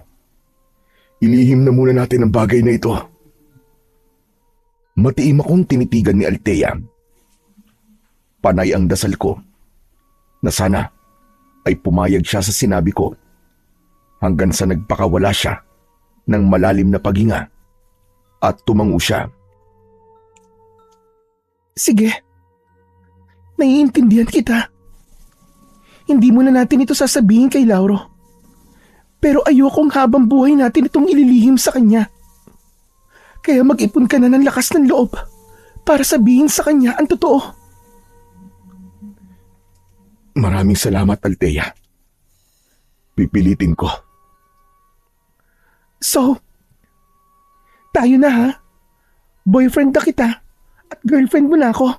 Ilihim na muna natin ang bagay na ito. Matiim akong tinitigan ni Althea. Panay ang dasal ko na sana ay pumayag siya sa sinabi ko hanggang sa nagpakawala siya ng malalim na paghinga at tumango siya. Sige. Naiintindihan kita. Hindi muna natin ito sasabihin kay Lauro. Pero ayokong habang buhay natin itong ililihim sa kanya. Kaya mag-ipon ka na ng lakas ng loob para sabihin sa kanya ang totoo. Maraming salamat, Althea. Pipilitin ko. So, tayo na ha? Boyfriend na kita at girlfriend mo na ako.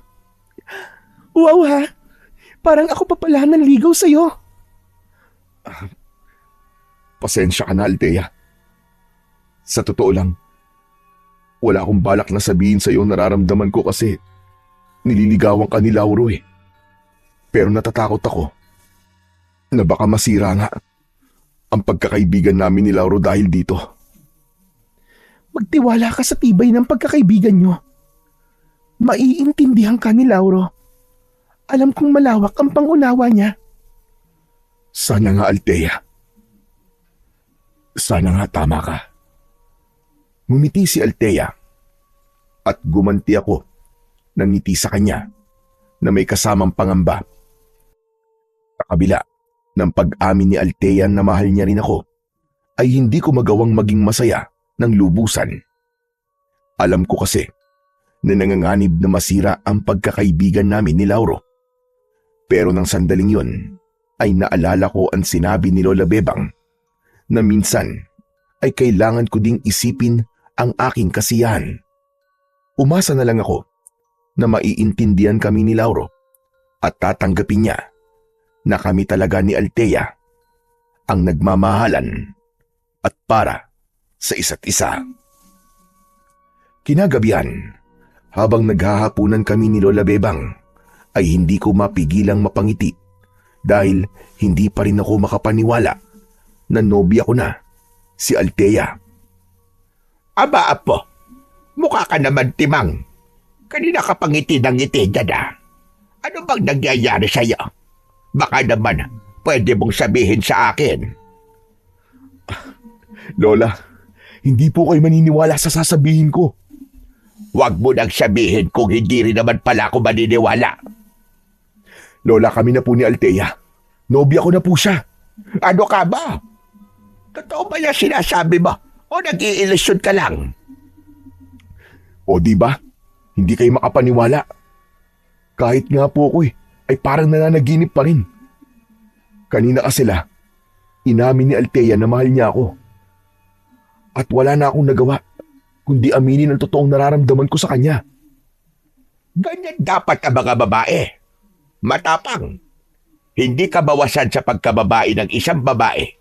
Wow ha? Parang ako pa pala nanligaw sa'yo. Pasensya ka na, Althea. Sa totoo lang, wala akong balak na sabihin sa'yo nararamdaman ko kasi nililigawan ka ni Lauro eh. Pero natatakot ako na baka masira nga ang pagkakaibigan namin ni Lauro dahil dito. Magtiwala ka sa tibay ng pagkakaibigan nyo. Maiintindihan ka ni Lauro. Alam kong malawak ang pangunawa niya. Sana nga, Althea. Sana nga tama ka. Ngumiti si Althea at gumanti ako ng ngiti sa kanya na may kasamang pangamba. Sa kabila ng pag-amin ni Althea na mahal niya rin ako, ay hindi ko magawang maging masaya ng lubusan. Alam ko kasi na nanganganib na masira ang pagkakaibigan namin ni Lauro. Pero nang sandaling yun, ay naalala ko ang sinabi ni Lola Bebang na minsan ay kailangan ko ding isipin ang aking kasiyahan. Umasa na lang ako na maiintindihan kami ni Lauro at tatanggapin niya na kami talaga ni Althea ang nagmamahalan at para sa isa't isa. Kinagabihan, habang naghahapunan kami ni Lola Bebang, ay hindi ko mapigilang mapangiti dahil hindi pa rin ako makapaniwala na nobya ko na si Althea. Aba, apo, mukha ka naman timang. Kanina ka pangiti ng ngiti dyan ah. Ano bang nangyayari sa'yo? Baka naman pwede mong sabihin sa akin. Lola, hindi po kayo maniniwala sa sasabihin ko. Huwag mo nang sabihin kung hindi rin naman pala ako maniniwala. Lola, kami na po ni Althea. Nobya ko na po siya. Ano ka ba? Totoo ba yung sinasabi mo? O nag-iilusyon ka lang? O di ba? Hindi kayo makapaniwala. Kahit nga po ako ay parang nananaginip pa rin. Kanina kasi sila, inamin ni Althea na mahal niya ako. At wala na akong nagawa kundi aminin ang totoong nararamdaman ko sa kanya. Ganyan dapat ang mga babae. Matapang. Hindi ka bawasan sa pagkababae ng isang babae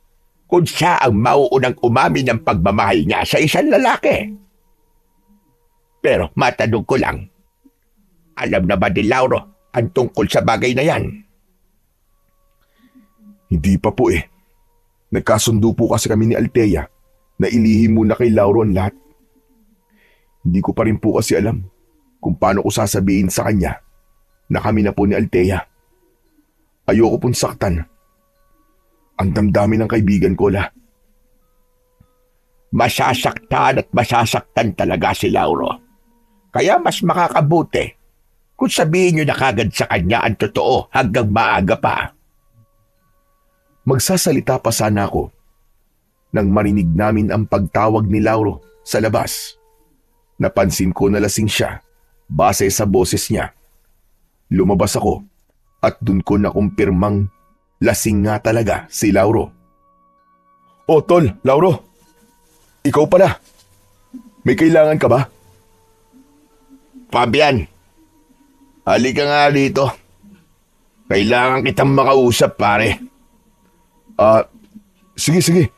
kung siya ang mauunang umamin ng pagmamahal niya sa isang lalaki. Pero matanong ko lang, alam na ba ni Lauro ang tungkol sa bagay na yan? Hindi pa po eh. Nagkasundo po kasi kami ni Althea na ilihim muna kay Lauro ang lahat. Hindi ko pa rin po kasi alam kung paano ko sasabihin sa kanya na kami na po ni Althea. Ayoko pong saktan ang damdamin ng kaibigan ko, La. Masasaktan at masasaktan talaga si Lauro. Kaya mas makakabuti kung sabihin niyo na kagad sa kanya ang totoo hanggang maaga pa. Magsasalita pa sana ako nang marinig namin ang pagtawag ni Lauro sa labas. Napansin ko na lasing siya base sa boses niya. Lumabas ako at dun ko nakumpirmang lasing nga talaga si Lauro. "Oh, tol, Lauro. Ikaw pala. May kailangan ka ba?" Fabian, halika nga dito. Kailangan kitang makausap, pare. Sige.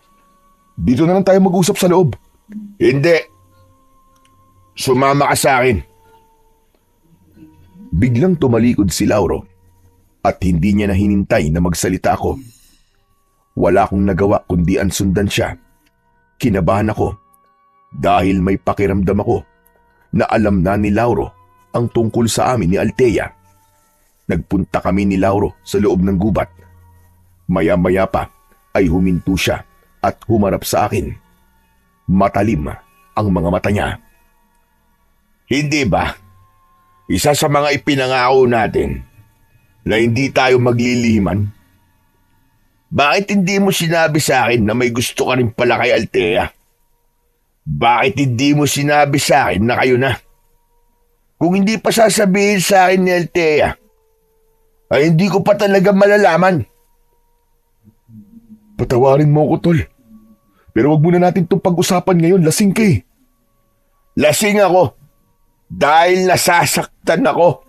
Dito na lang tayo mag-usap sa loob. Hindi. Sumama ka sa akin. Biglang tumalikod si Lauro at hindi niya na hinintay na magsalita ako. Wala akong nagawa kundi ansundan siya. Kinabahan ako dahil may pakiramdam ako na alam na ni Lauro ang tungkol sa amin ni Althea. Nagpunta kami ni Lauro sa loob ng gubat. Maya-maya pa ay huminto siya at humarap sa akin. Matalim ang mga mata niya. Hindi ba? Isa sa mga ipinangako natin na hindi tayo maglilihiman. Bakit hindi mo sinabi sa akin na may gusto ka rin pala kay Althea? Bakit hindi mo sinabi sa akin na kayo na? Kung hindi pa sasabihin sa akin ni Althea, ay hindi ko pa talaga malalaman. Patawarin mo ako, tol. Pero wag muna natin itong pag-usapan ngayon. Lasing ka eh. Lasing ako dahil nasasaktan ako.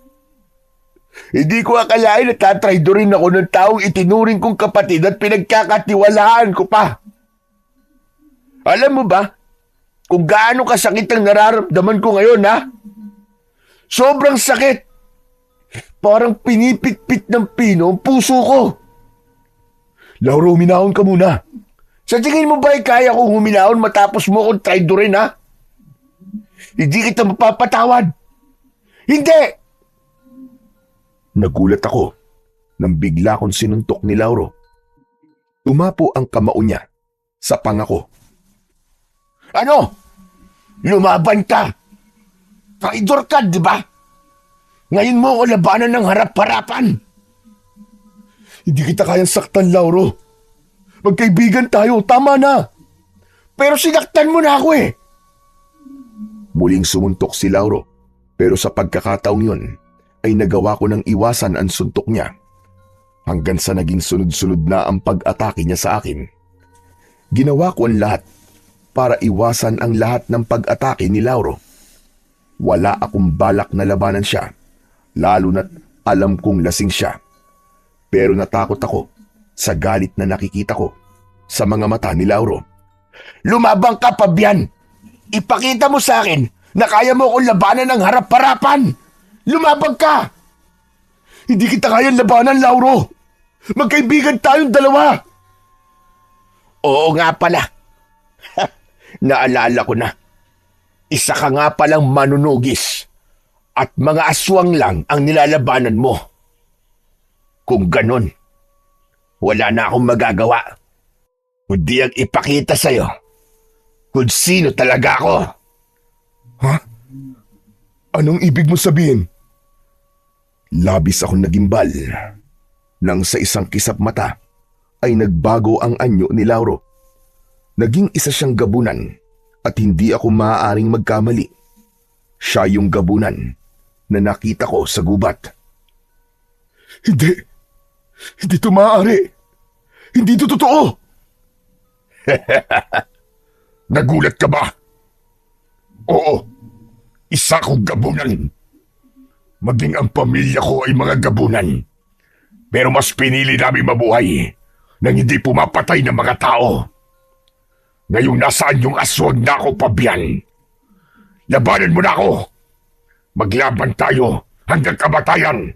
Hindi ko akalain na tatraidorin ako ng taong itinuring kong kapatid at pinagkakatiwalaan ko pa. Alam mo ba kung gaano kasakit ang nararamdaman ko ngayon, ha? Sobrang sakit. Parang pinipitpit ng pino ang puso ko. Lauro, huminahon ka muna. Sa tingin mo ba ay kaya kong huminahon matapos mo akong traidorin, ha? Hindi kita mapapatawad. Hindi! Nagulat ako nang bigla kong sinuntok ni Lauro. Tumapo ang kamao niya sa pangako. Ano? Lumaban ka. Traidor ka, di ba? Ngayon mo ako labanan ng harap-harapan. Hindi kita kayang saktan, Lauro. Magkaibigan tayo, tama na. Pero sinaktan mo na ako eh. Muling sumuntok si Lauro, pero sa pagkakataong yun ay nagawa ko ng iwasan ang suntok niya. Hanggang sa naging sunod-sunod na ang pag-atake niya sa akin. Ginawa ko ang lahat para iwasan ang lahat ng pag-atake ni Lauro. Wala akong balak na labanan siya, lalo na't alam kong lasing siya. Pero natakot ako sa galit na nakikita ko sa mga mata ni Lauro. Lumabang ka, Fabian. Ipakita mo sa akin na kaya mo akong labanan ng harap-harapan. Lumabang ka! Hindi kita kayang labanan, Lauro. Magkaibigan tayong dalawa. Oo nga pala. Naalala ko na. Isa ka nga palang manunugis at mga aswang lang ang nilalabanan mo. Kung ganon, wala na akong magagawa. Kundi ang ipakita sa'yo kung sino talaga ako. Ha? Anong ibig mo sabihin? Labis akong nagimbal nang sa isang kisap mata ay nagbago ang anyo ni Lauro. Naging isa siyang gabunan at hindi ako maaaring magkamali. Siya yung gabunan na nakita ko sa gubat. Hindi to maaari. Hindi to totoo. Nagulat ka ba? Oo, isa kong gabunan. Maging ang pamilya ko ay mga gabunan. Pero mas pinili namin mabuhay nang hindi pumapatay ng mga tao. Ngayong nasaan yung aswang na ako, Fabian? Labanan mo na ako. Maglaban tayo hanggang kamatayan.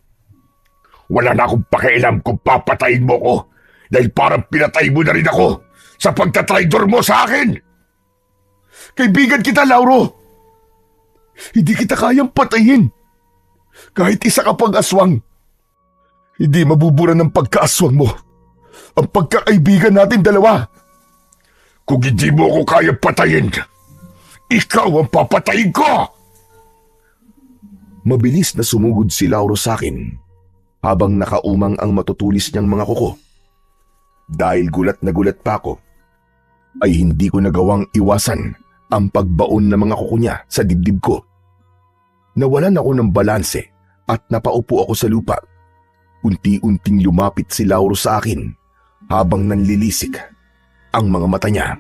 Wala na akong pakialam kung papatayin mo ko dahil parang pinatay mo na rin ako sa pagtatraidor mo sa akin. Kaibigan kita, Lauro. Hindi kita kayang patayin. Kahit isa ka pang aswang. Hindi mabubura ng pagkaaswang mo ang pagkakaibigan natin dalawa. Kung hindi mo ako kaya patayin, ikaw ang papatayin ko! Mabilis na sumugod si Lauro sa akin habang nakaumang ang matutulis niyang mga kuko. Dahil gulat na gulat pa ako, ay hindi ko nagawang iwasan ang pagbaon ng mga kuko niya sa dibdib ko. Nawalan ako ng balanse at napaupo ako sa lupa. Unti-unting lumapit si Lauro sa akin habang nanlilisik ang mga mata niya.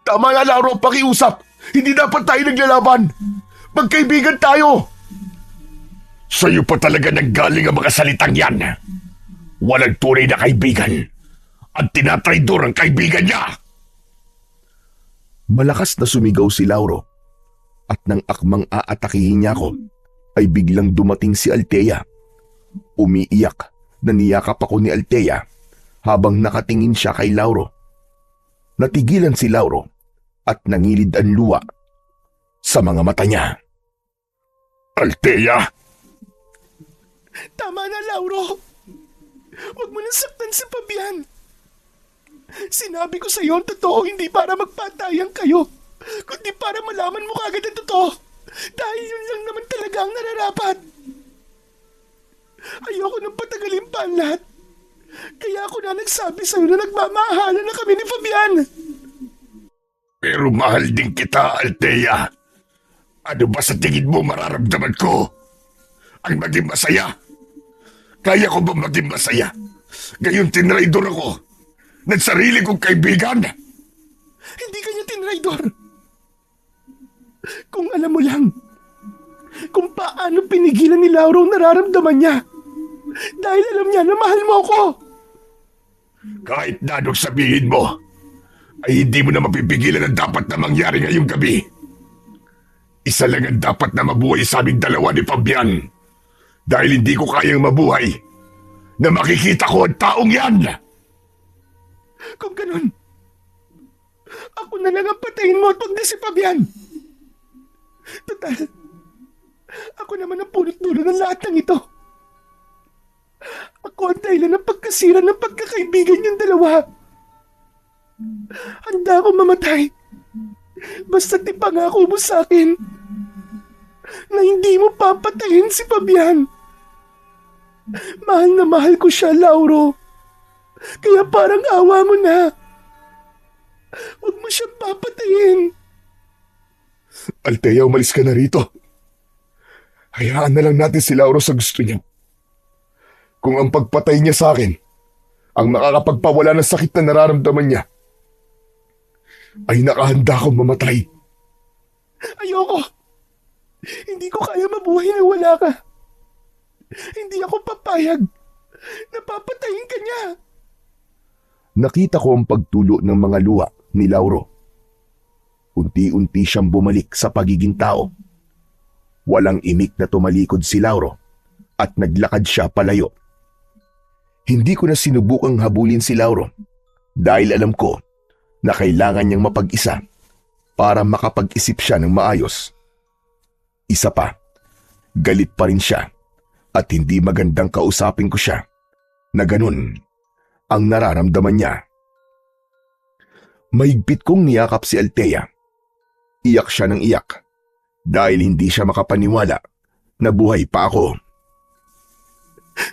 Tama na, Lauro, pakiusap! Hindi dapat tayo naglalaban! Magkaibigan tayo! Sa'yo pa talaga nanggaling ang mga salitang yan. Walang tunay na kaibigan at tinatraidor ang kaibigan niya. Malakas na sumigaw si Lauro at nang akmang aatakihin niya ako ay biglang dumating si Althea. Umiiyak na niyakap ako ni Althea habang nakatingin siya kay Lauro. Natigilan si Lauro at nangilid ang luha sa mga mata niya. Althea! Tama na, Lauro. Huwag mo nang saktan si Fabian. Sinabi ko sa iyo ang totoo hindi para magpatayan kayo, kundi para malaman mo kagad ang totoo. Dahil yun lang naman talaga ang nararapat. Ayoko nang patagalin pa ang lahat. Kaya ako na nagsabi sa iyo na nagmamahalan na kami ni Fabian. Pero mahal din kita, Althea. Ano ba sa tingin mo mararamdaman ko? Ang maging masaya? Kaya ko ba maging masaya? Gayon tinraidor ako ng sarili kong kaibigan? Hindi kanya tinraidor. Kung alam mo lang, kung paano pinigilan ni Lauro ang nararamdaman niya. Dahil alam niya na mahal mo ako. Kahit na anong sabihin mo, ay hindi mo na mapipigilan ang dapat na mangyari ngayong gabi. Isa lang ang dapat na mabuhay sa aming dalawa ni Fabian. Dahil hindi ko kayang mabuhay na makikita ko ang taong yan. Kung ganun, ako na lang ang patayin mo at wag na si Fabian. Total, ako naman ang punot-dulo ng lahat ng ito. Ako ang dahilan ng pagkasira ng pagkakaibigan niyong dalawa. Handa akong mamatay. Basta't ipangako mo sa akin na hindi mo papatayin si Fabian. Mahal na mahal ko siya, Lauro. Kaya parang awa mo na. Huwag mo siyang papatayin. Althea, umalis ka na rito. Hayaan na lang natin si Lauro sa gusto niya. Kung ang pagpatay niya sa akin ang makakapagpawala ng sakit na nararamdaman niya, ay nakahanda akong mamatay. Ayoko. Hindi ko kaya mabuhay na wala ka. Hindi ako papayag. Napapatayin ka niya. Nakita ko ang pagtulo ng mga luha ni Lauro. Unti-unti siyang bumalik sa pagiging tao. Walang imik na tumalikod si Lauro at naglakad siya palayo. Hindi ko na sinubukang habulin si Lauro dahil alam ko na kailangan niyang mapag-isa para makapag-isip siya ng maayos. Isa pa, galit pa rin siya at hindi magandang kausapin ko siya na ganun ang nararamdaman niya. Mahigpit kong niyakap si Althea. Iyak siya ng iyak dahil hindi siya makapaniwala na buhay pa ako.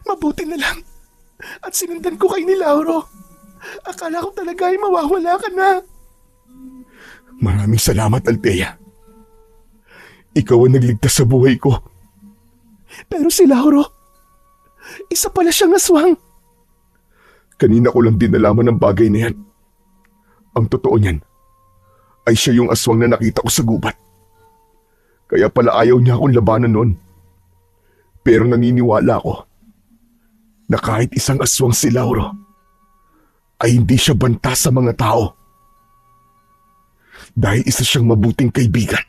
Mabuti na lang at sinundan ko kay ni Lauro. Akala ko talaga ay mawawala ka na. Maraming salamat, Althea. Ikaw ang nagligtas sa buhay ko. Pero si Lauro, isa pala siyang aswang. Kanina ko lang din nalaman ng bagay na yan. Ang totoo niyan ay siya yung aswang na nakita ko sa gubat. Kaya pala ayaw niya akong labanan noon. Pero naniniwala ako na kahit isang aswang si Lauro ay hindi siya banta sa mga tao. Dahil isa siyang mabuting kaibigan.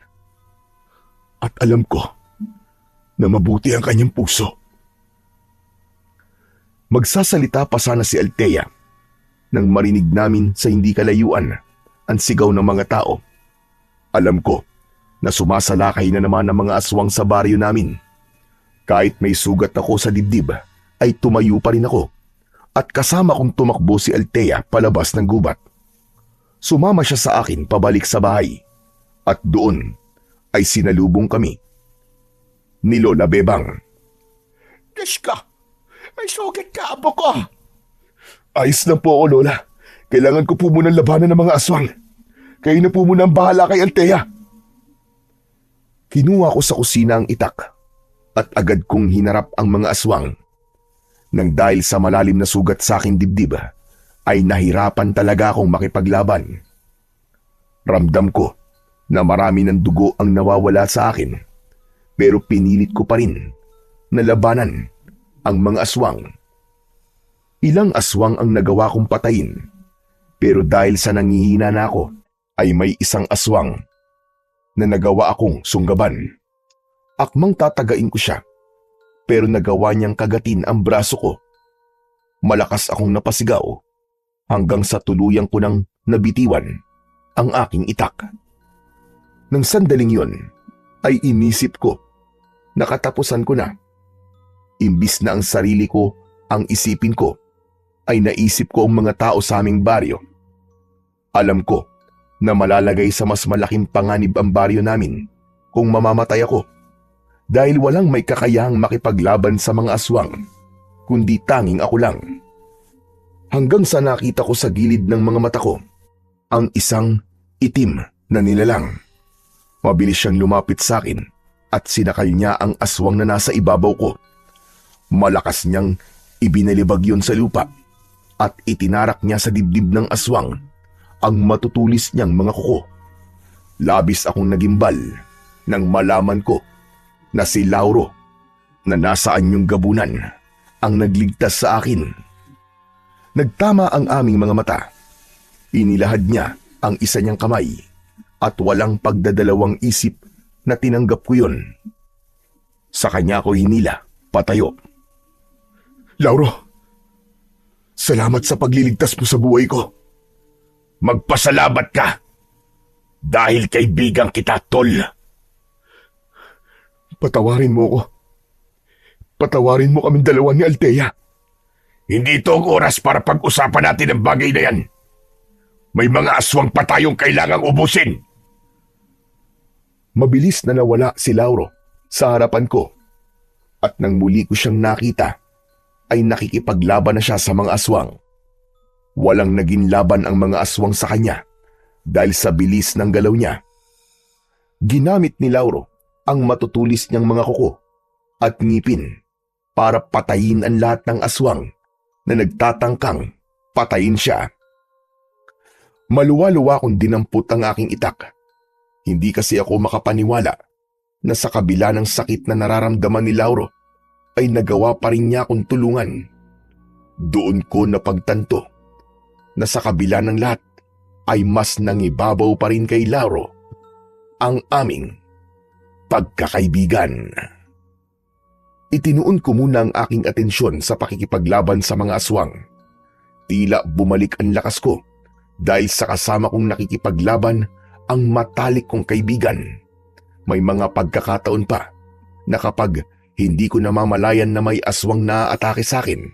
At alam ko na mabuti ang kanyang puso. Magsasalita pa sana si Althea nang marinig namin sa hindi kalayuan ang sigaw ng mga tao. Alam ko na sumasalakay na naman ang mga aswang sa baryo namin. Kahit may sugat ako sa dibdib, ay tumayo pa rin ako at kasama kong tumakbo si Althea palabas ng gubat. Sumama siya sa akin pabalik sa bahay at doon ay sinalubong kami. ni Lola Bebang. Diyos ka, may sugat ka, apo ko. Ayos lang po ako, Lola. Kailangan ko po munang labanan ng mga aswang. Kayo na po muna ang bahala kay Althea. Kinuha ko sa kusina ang itak at agad kong hinarap ang mga aswang. Nang dahil sa malalim na sugat sa aking dibdib, ay nahirapan talaga akong makipaglaban. Ramdam ko na marami ng dugo ang nawawala sa akin, pero pinilit ko pa rin na labanan ang mga aswang. Ilang aswang ang nagawa kong patayin, pero dahil sa nangihina na ako, ay may isang aswang na nagawa akong sunggaban. Akmang tatagain ko siya, pero nagawa niyang kagatin ang braso ko. Malakas akong napasigaw hanggang sa tuluyang ko nang nabitiwan ang aking itak. Nang sandaling yon, ay inisip ko na katapusan ko na. Imbis na ang sarili ko ang isipin ko, ay naisip ko ang mga tao sa aming baryo. Alam ko na malalagay sa mas malaking panganib ang baryo namin kung mamamatay ako, dahil walang may kakayahang makipaglaban sa mga aswang, kundi tanging ako lang. Hanggang sa nakita ko sa gilid ng mga mata ko ang isang itim na nilalang. Mabilis siyang lumapit sa akin at sinakal niya ang aswang na nasa ibabaw ko. Malakas niyang ibinalibag yun sa lupa at itinarak niya sa dibdib ng aswang ang matutulis niyang mga kuko. Labis akong nagimbal nang malaman ko na si Lauro na nasa anyong gabunan ang nagligtas sa akin. Nagtama ang aming mga mata. Inilahad niya ang isa niyang kamay at walang pagdadalawang isip na tinanggap ko yun. Sa kanya ko hinila, patayo. Lauro, salamat sa pagliligtas mo sa buhay ko. Magpasalamat ka dahil kaibigan kita, tol. Patawarin mo ko. Patawarin mo kaming dalawa ni Althea. Hindi ito ang oras para pag-usapan natin ang bagay na yan. May mga aswang pa tayong kailangang ubusin. Mabilis na nawala si Lauro sa harapan ko at nang muli ko siyang nakita ay nakikipaglaban na siya sa mga aswang. Walang naging laban ang mga aswang sa kanya dahil sa bilis ng galaw niya. Ginamit ni Lauro ang matutulis niyang mga kuko at ngipin para patayin ang lahat ng aswang na nagtatangkang patayin siya. Maluwa-luwa kong dinampot ang aking itak. Hindi kasi ako makapaniwala na sa kabila ng sakit na nararamdaman ni Lauro ay nagawa pa rin niya akong tulungan. Doon ko napagtanto na sa kabila ng lahat ay mas nangibabaw pa rin kay Lauro ang aming pagkakaibigan. Itinuon ko muna ang aking atensyon sa pakikipaglaban sa mga aswang. Tila bumalik ang lakas ko dahil sa kasama kong nakikipaglaban ang matalik kong kaibigan. May mga pagkakataon pa na kapag hindi ko namamalayan na may aswang na atake sa akin,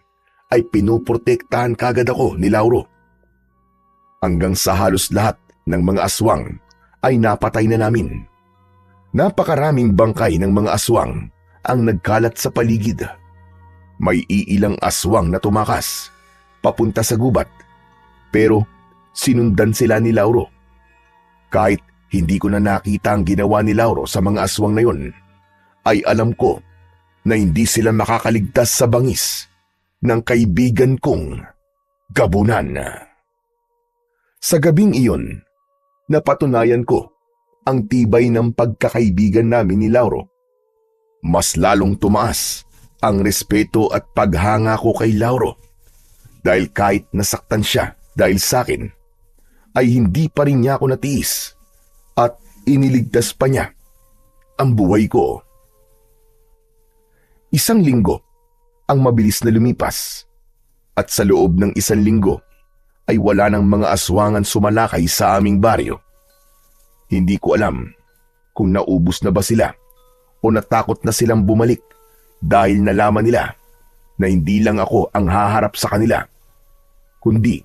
ay pinuprotektahan kagad ako ni Lauro. Hanggang sa halos lahat ng mga aswang ay napatay na namin. Napakaraming bangkay ng mga aswang ang nagkalat sa paligid. May iilang aswang na tumakas papunta sa gubat, pero sinundan sila ni Lauro. Kahit hindi ko na nakita ang ginawa ni Lauro sa mga aswang na yun, ay alam ko na hindi sila makakaligtas sa bangis ng kaibigan kong gabunan. Sa gabing iyon, napatunayan ko ang tibay ng pagkakaibigan namin ni Lauro. Mas lalong tumaas ang respeto at paghanga ko kay Lauro dahil kahit nasaktan siya dahil sa akin, ay hindi pa rin niya ako natiis at iniligtas pa niya ang buhay ko. Isang linggo ang mabilis na lumipas at sa loob ng isang linggo ay wala ng mga aswangan sumalakay sa aming baryo. Hindi ko alam kung naubos na ba sila o natakot na silang bumalik dahil nalaman nila na hindi lang ako ang haharap sa kanila, kundi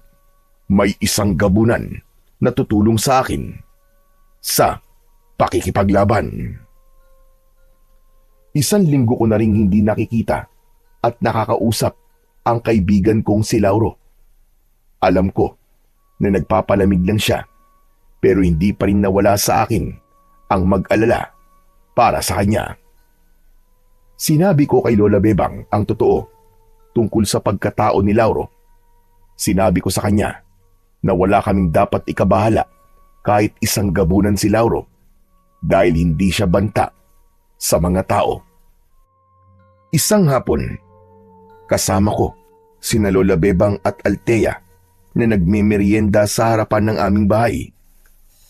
may isang gabunan na tutulong sa akin sa pakikipaglaban. 1 linggo ko na ring hindi nakikita at nakakausap ang kaibigan kong si Lauro. Alam ko na nagpapalamig lang siya, pero hindi pa rin nawala sa akin ang mag-alala para sa kanya. Sinabi ko kay Lola Bebang ang totoo tungkol sa pagkatao ni Lauro. Sinabi ko sa kanya na wala kaming dapat ikabahala kahit isang gabunan si Lauro dahil hindi siya banta sa mga tao. Isang hapon, kasama ko sina Lola Bebang at Althea na nagmemeryenda sa harapan ng aming bahay.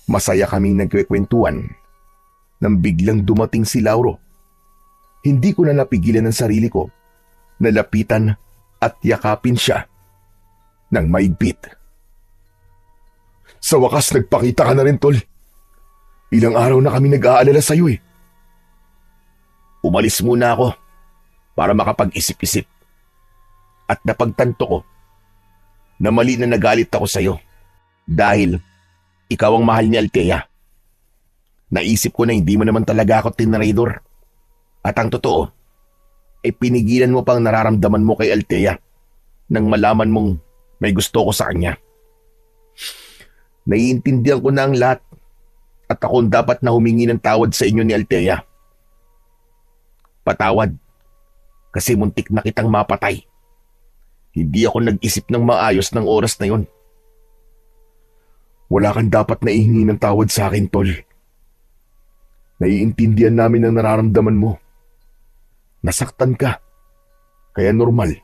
Masaya kaming nagkwekwentuhan nang biglang dumating si Lauro. Hindi ko na napigilan ang sarili ko na lapitan at yakapin siya ng maigpit. Sa wakas nagpakita ka na rin, Tol. Ilang araw na kami nag-aalala sa iyo eh. Umalis muna ako para makapag-isip-isip. At napagtanto ko na mali na nagalit ako sa iyo dahil ikaw ang mahal ni Althea. Naisip ko na hindi mo naman talaga ako tinraidor. At ang totoo, ay pinigilan mo pang nararamdaman mo kay Althea nang malaman mong may gusto ko sa kanya. Naiintindihan ko na ang lahat at ako ang dapat na humingi ng tawad sa inyo ni Althea. Patawad kasi muntik na kitang mapatay. Hindi ako nag-isip ng maayos ng oras na yon. Wala kang dapat na ihingi ng tawad sa akin, Tol. Naiintindihan namin ang nararamdaman mo. Nasaktan ka, kaya normal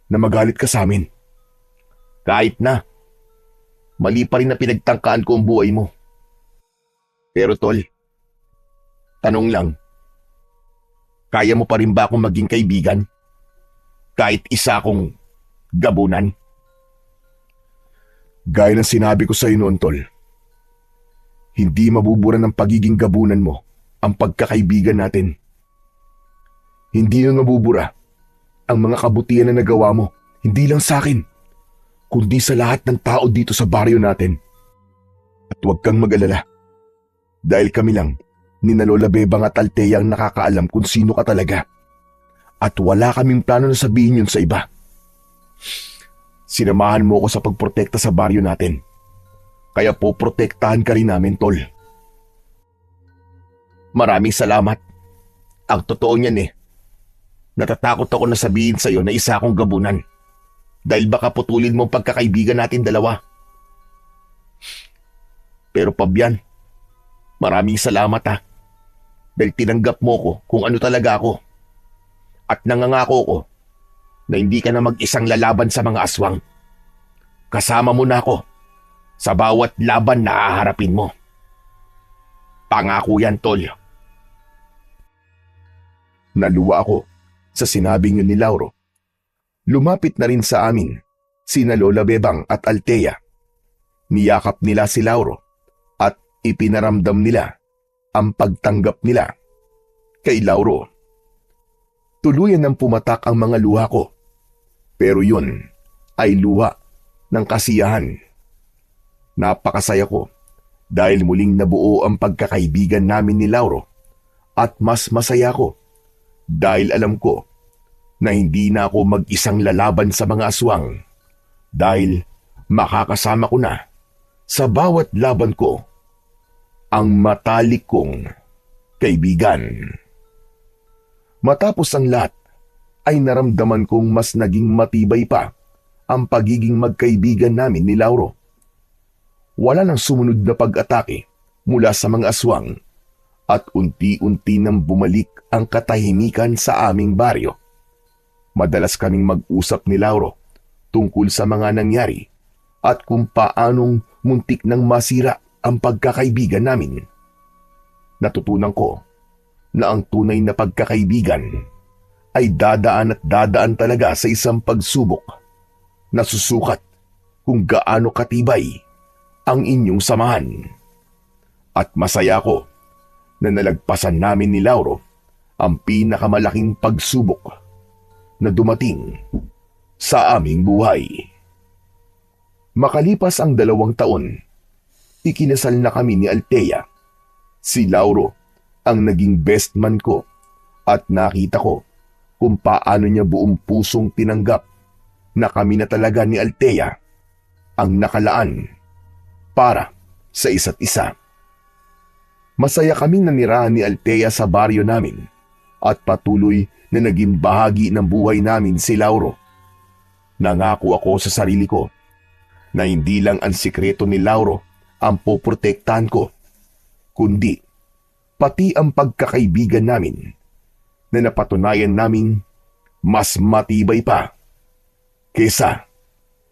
na magalit ka sa amin. Kahit na, mali pa rin na pinagtangkaan ko ang buhay mo. Pero Tol, tanong lang, kaya mo pa rin ba akong maging kaibigan? Kahit isa akong gabunan? Gaya ng sinabi ko sa iyo noon, Tol, hindi mabubura ng pagiging gabunan mo ang pagkakaibigan natin. Hindi na nabubura ang mga kabutihan na nagawa mo, hindi lang sa akin, kundi sa lahat ng tao dito sa baryo natin. At huwag kang mag-alala, dahil kami lang ni na Lola Bebang at Althea ang nakakaalam kung sino ka talaga. At wala kaming plano na sabihin yun sa iba. Sinamahan mo ko sa pagprotekta sa baryo natin, kaya poprotektahan ka rin namin, Tol. Maraming salamat. Ang totoo niyan eh, natatakot ako na sabihin sa iyo na isa akong gabunan dahil baka putulin mo ang pagkakaibigan natin dalawa. Pero Pabian, maraming salamat ha, dahil tinanggap mo ko kung ano talaga ako at nangangako ko na hindi ka na mag-isang lalaban sa mga aswang. Kasama mo na ako sa bawat laban na haharapin mo. Pangako yan, Tol. Naluwa ako sa sinabing yun ni Lauro. Lumapit na rin sa amin sina Lola Bebang at Althea. Niyakap nila si Lauro at ipinaramdam nila ang pagtanggap nila kay Lauro. Tuluyan nang pumatak ang mga luha ko, pero yun ay luha ng kasiyahan. Napakasaya ko dahil muling nabuo ang pagkakaibigan namin ni Lauro at mas masaya ko dahil alam ko na hindi na ako mag-isang lalaban sa mga aswang dahil makakasama ko na sa bawat laban ko ang matalik kong kaibigan. Matapos ang lahat ay naramdaman kong mas naging matibay pa ang pagiging magkaibigan namin ni Lauro. Wala nang sumunod na pag-atake mula sa mga aswang at unti-unti nang bumalik ang katahimikan sa aming baryo. Madalas kaming mag-usap ni Lauro tungkol sa mga nangyari at kung paanong muntik nang masira ang pagkakaibigan namin. Natutunan ko na ang tunay na pagkakaibigan ay dadaan at dadaan talaga sa isang pagsubok na susukat kung gaano katibay ang inyong samahan. At masaya ko na nalagpasan namin ni Lauro ang pinakamalaking pagsubok na dumating sa aming buhay. Makalipas ang 2 taon, ikinasal na kami ni Althea. Si Lauro ang naging best man ko at nakita ko kung paano niya buong pusong tinanggap na kami na talaga ni Althea ang nakalaan para sa isa't isa. Masaya kaming nanirahan ni Althea sa baryo namin at patuloy na naging bahagi ng buhay namin si Lauro. Nangako ako sa sarili ko na hindi lang ang sikreto ni Lauro ang poprotektahan ko, kundi pati ang pagkakaibigan namin na napatunayan naming mas matibay pa kesa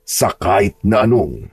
sa kahit na anong